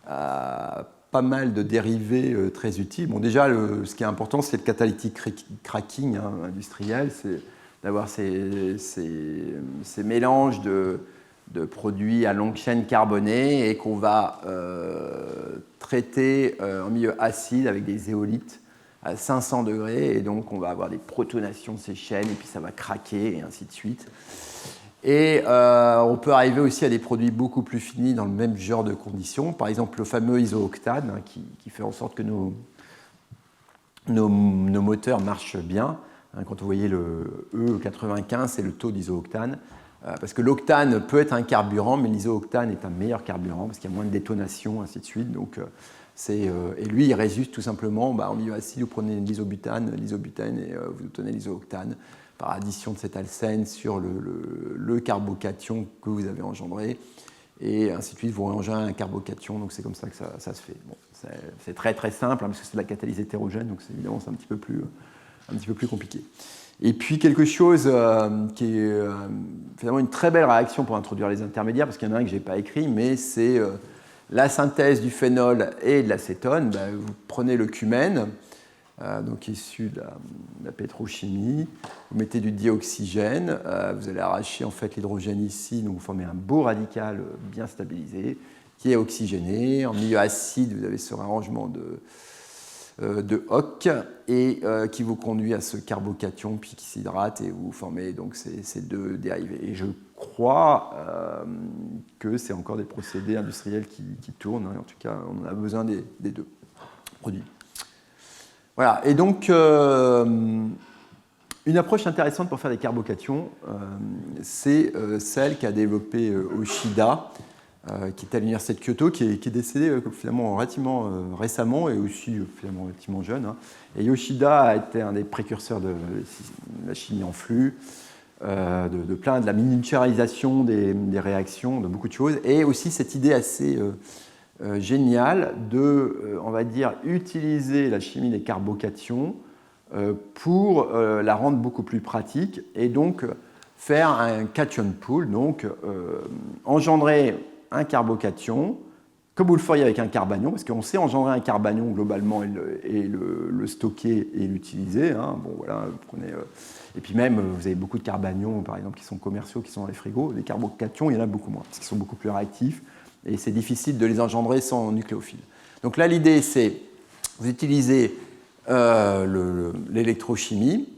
à pas mal de dérivés très utiles. Bon, déjà, ce qui est important, c'est le catalytic cracking hein, industriel, c'est d'avoir ces mélanges de produits à longue chaîne carbonée et qu'on va traiter en milieu acide avec des éolytes à 500 degrés, et donc on va avoir des protonations de ces chaînes, et puis ça va craquer, et ainsi de suite. Et on peut arriver aussi à des produits beaucoup plus finis dans le même genre de conditions. Par exemple, le fameux isooctane, hein, qui fait en sorte que nos moteurs marchent bien. Hein, quand vous voyez le E95, c'est le taux d'isooctane. Parce que l'octane peut être un carburant, mais l'isooctane est un meilleur carburant, parce qu'il y a moins de détonation, ainsi de suite. Donc, et lui, il résulte tout simplement, en milieu acide, vous prenez l'isobutane, et vous obtenez l'isooctane par addition de cet alcène sur le carbocation que vous avez engendré, et ainsi de suite, vous engendrez un carbocation, donc c'est comme ça que ça se fait. Bon, c'est très très simple, hein, parce que c'est de la catalyse hétérogène, donc évidemment c'est un petit peu plus compliqué. Et puis quelque chose qui est finalement une très belle réaction pour introduire les intermédiaires, parce qu'il y en a un que je n'ai pas écrit, mais c'est la synthèse du phénol et de l'acétone. Vous prenez le cumène, donc issu de la pétrochimie, vous mettez du dioxygène, vous allez arracher en fait l'hydrogène ici, donc vous formez un beau radical bien stabilisé qui est oxygéné. En milieu acide, vous avez ce arrangement de Hock et qui vous conduit à ce carbocation puis qui s'hydrate, et vous formez donc ces deux dérivés. Et je crois que c'est encore des procédés industriels qui tournent, hein. En tout cas on a besoin des deux produits. Voilà, et donc une approche intéressante pour faire des carbocations, c'est celle qu'a développée Yoshida, qui est à l'université de Kyoto, qui est décédé finalement relativement récemment, et aussi finalement relativement jeune. Hein. Et Yoshida a été un des précurseurs de la chimie en flux, de la miniaturisation des réactions, de beaucoup de choses, et aussi cette idée assez géniale de, on va dire, utiliser la chimie des carbocations pour la rendre beaucoup plus pratique, et donc faire un cation pool, donc engendrer un carbocation, comme vous le feriez avec un carbanion, parce qu'on sait engendrer un carbanion globalement et le stocker et l'utiliser. Hein. Bon, voilà, vous prenez, et puis même, vous avez beaucoup de carbanions, par exemple, qui sont commerciaux, qui sont dans les frigos. Les carbocations, il y en a beaucoup moins, parce qu'ils sont beaucoup plus réactifs, et c'est difficile de les engendrer sans nucléophile. Donc là, l'idée, c'est, vous utilisez l'électrochimie,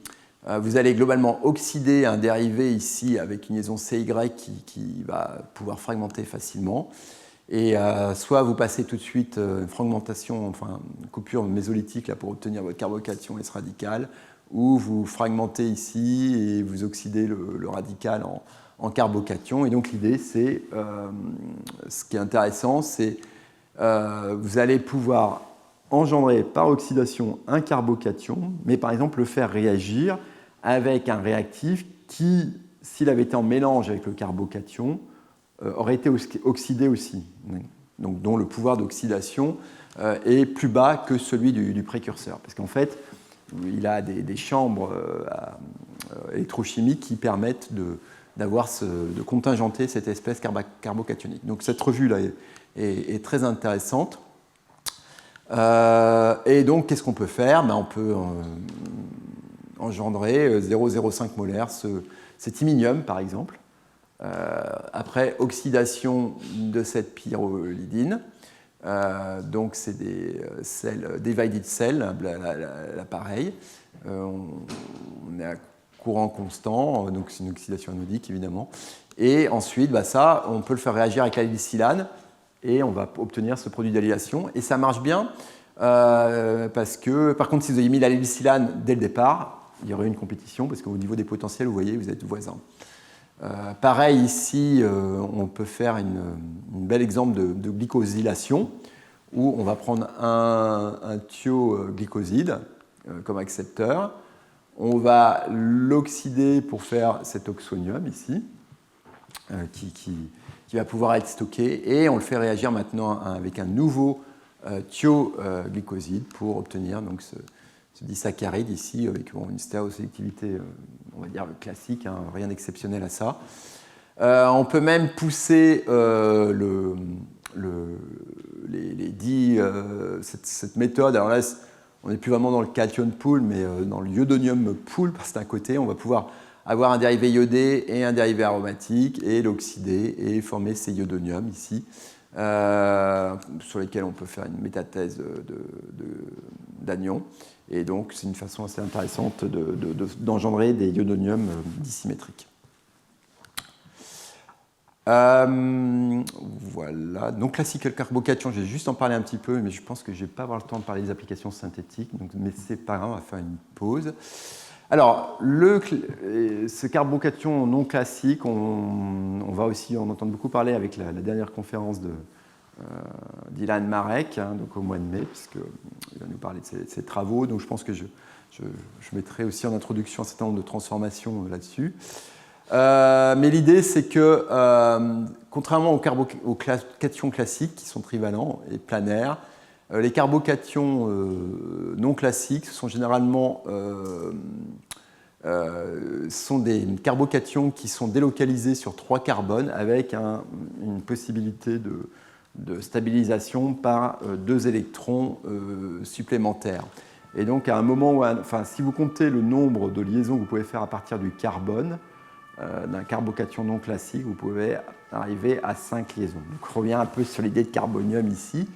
vous allez globalement oxyder un dérivé ici avec une liaison CY qui va pouvoir fragmenter facilement. Et soit vous passez tout de suite une fragmentation, enfin une coupure mésolithique là, pour obtenir votre carbocation et ce radical, ou vous fragmentez ici et vous oxydez le radical en carbocation. Et donc l'idée, c'est, ce qui est intéressant, c'est vous allez pouvoir engendrer par oxydation un carbocation, mais par exemple le faire réagir avec un réactif qui, s'il avait été en mélange avec le carbocation, aurait été oxydé aussi, donc dont le pouvoir d'oxydation est plus bas que celui du précurseur, parce qu'en fait, il a des chambres électrochimiques qui permettent de contingenter cette espèce carbocationique. Donc cette revue-là est très intéressante. Et donc, qu'est-ce qu'on peut faire ? On peut engendrer 0,05 molaire cet iminium, par exemple, après oxydation de cette pyrrolidine. Donc, c'est des cells, divided cells, l'appareil. On est à courant constant, donc c'est une oxydation anodique évidemment. Et ensuite, ça, on peut le faire réagir avec l'allysilane et on va obtenir ce produit d'allylation. Et ça marche bien parce que, par contre, si vous avez mis l'allysilane dès le départ, il y aurait une compétition parce qu'au niveau des potentiels, vous voyez, vous êtes voisins. Pareil, ici, on peut faire une bel exemple de glycosylation où on va prendre un thioglycoside comme accepteur. On va l'oxyder pour faire cet oxonium ici, qui va pouvoir être stocké. Et on le fait réagir maintenant avec un nouveau thioglycoside pour obtenir donc, ce disaccharide ici avec une stéréosélectivité, on va dire classique, hein, rien d'exceptionnel à ça. On peut même pousser cette méthode. Alors là, on n'est plus vraiment dans le cation pool, mais dans le iodonium pool, parce que d'un côté, on va pouvoir avoir un dérivé iodé et un dérivé aromatique, et l'oxyder et former ces iodoniums ici, sur lesquels on peut faire une métathèse d'anion. Et donc, c'est une façon assez intéressante d'engendrer des iodoniums dissymétriques. Voilà. Donc, classical carbocation, je vais juste en parler un petit peu, mais je pense que je ne vais pas avoir le temps de parler des applications synthétiques, donc, mais c'est pas grave, on va faire une pause. Alors, ce carbocation non classique, on va aussi en entendre beaucoup parler avec la dernière conférence d'Ilan Marek, hein, donc au mois de mai, puisqu'il va nous parler de ses travaux. Donc je pense que je mettrai aussi en introduction un certain nombre de transformations là-dessus. Mais l'idée, c'est que, contrairement aux cations classiques, qui sont trivalents et planaires, les carbocations non classiques sont généralement sont des carbocations qui sont délocalisées sur 3 carbones avec une possibilité de stabilisation par 2 électrons supplémentaires. Et donc, à un moment où, si vous comptez le nombre de liaisons que vous pouvez faire à partir du carbone, d'un carbocation non classique, vous pouvez arriver à 5 liaisons. Donc, je reviens un peu sur l'idée de carbonium ici.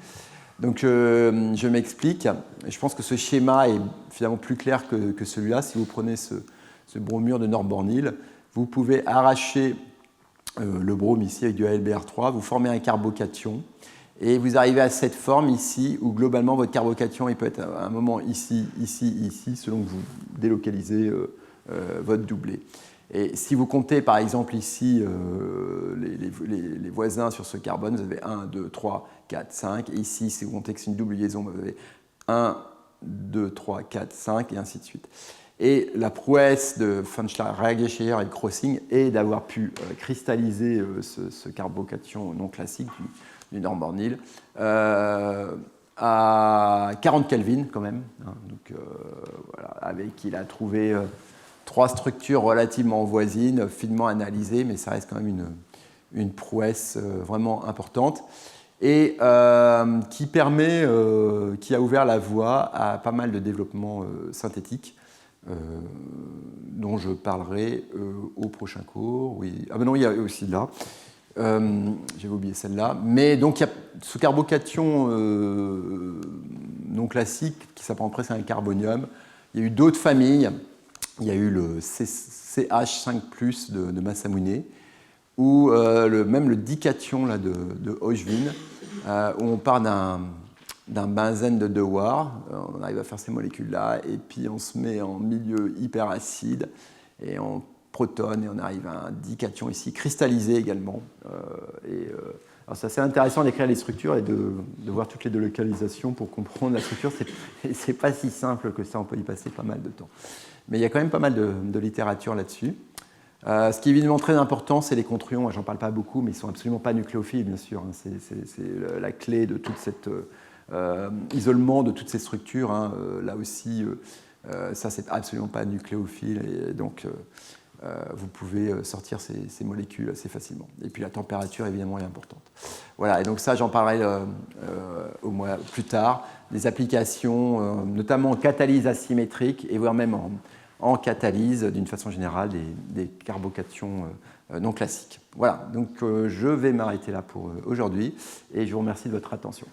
Donc, je m'explique. Je pense que ce schéma est finalement plus clair que celui-là. Si vous prenez ce bromure de norbornyle, vous pouvez arracher le brome ici avec du AlBr3, vous formez un carbocation et vous arrivez à cette forme ici où globalement votre carbocation il peut être à un moment ici, ici, ici, selon que vous délocalisez votre doublé. Et si vous comptez par exemple ici les voisins sur ce carbone, vous avez 1, 2, 3, 4, 5. Et ici, si vous comptez que c'est une double liaison, vous avez 1, 2, 3, 4, 5 et ainsi de suite. Et la prouesse de von Schleier-Regescher et de Crossing est d'avoir pu cristalliser ce carbocation non classique du norbornyle à 40 Kelvin quand même. Hein, donc, voilà, il a trouvé 3 structures relativement voisines, finement analysées, mais ça reste quand même une prouesse vraiment importante. Et qui a ouvert la voie à pas mal de développements synthétiques dont je parlerai au prochain cours. Oui. Ah ben non, il y a aussi là. J'avais oublié celle-là. Mais donc, il y a ce carbocation non classique qui s'apprend presque à un carbonium. Il y a eu d'autres familles. Il y a eu le CH5+, de Masamune, ou même le dication là, de Hochwin, où on part d'un benzène de Dewar, on arrive à faire ces molécules-là, et puis on se met en milieu hyperacide, et on protonne, et on arrive à un dication ici, cristallisé également. Alors c'est assez intéressant d'écrire les structures et de voir toutes les délocalisations pour comprendre la structure. C'est pas si simple que ça, on peut y passer pas mal de temps. Mais il y a quand même pas mal de littérature là-dessus. Ce qui est évidemment très important, c'est les contrions. J'en parle pas beaucoup, mais ils ne sont absolument pas nucléophiles, bien sûr. Hein. C'est la clé de tout cet isolement de toutes ces structures. Hein. Là aussi, ça, c'est absolument pas nucléophile. Et donc, vous pouvez sortir ces molécules assez facilement. Et puis, la température, évidemment, est importante. Voilà, et donc ça, j'en parlerai au mois plus tard. Des applications, notamment en catalyse asymétrique, et voire même en catalyse, d'une façon générale, des carbocations non classiques. Voilà, donc je vais m'arrêter là pour aujourd'hui, et je vous remercie de votre attention.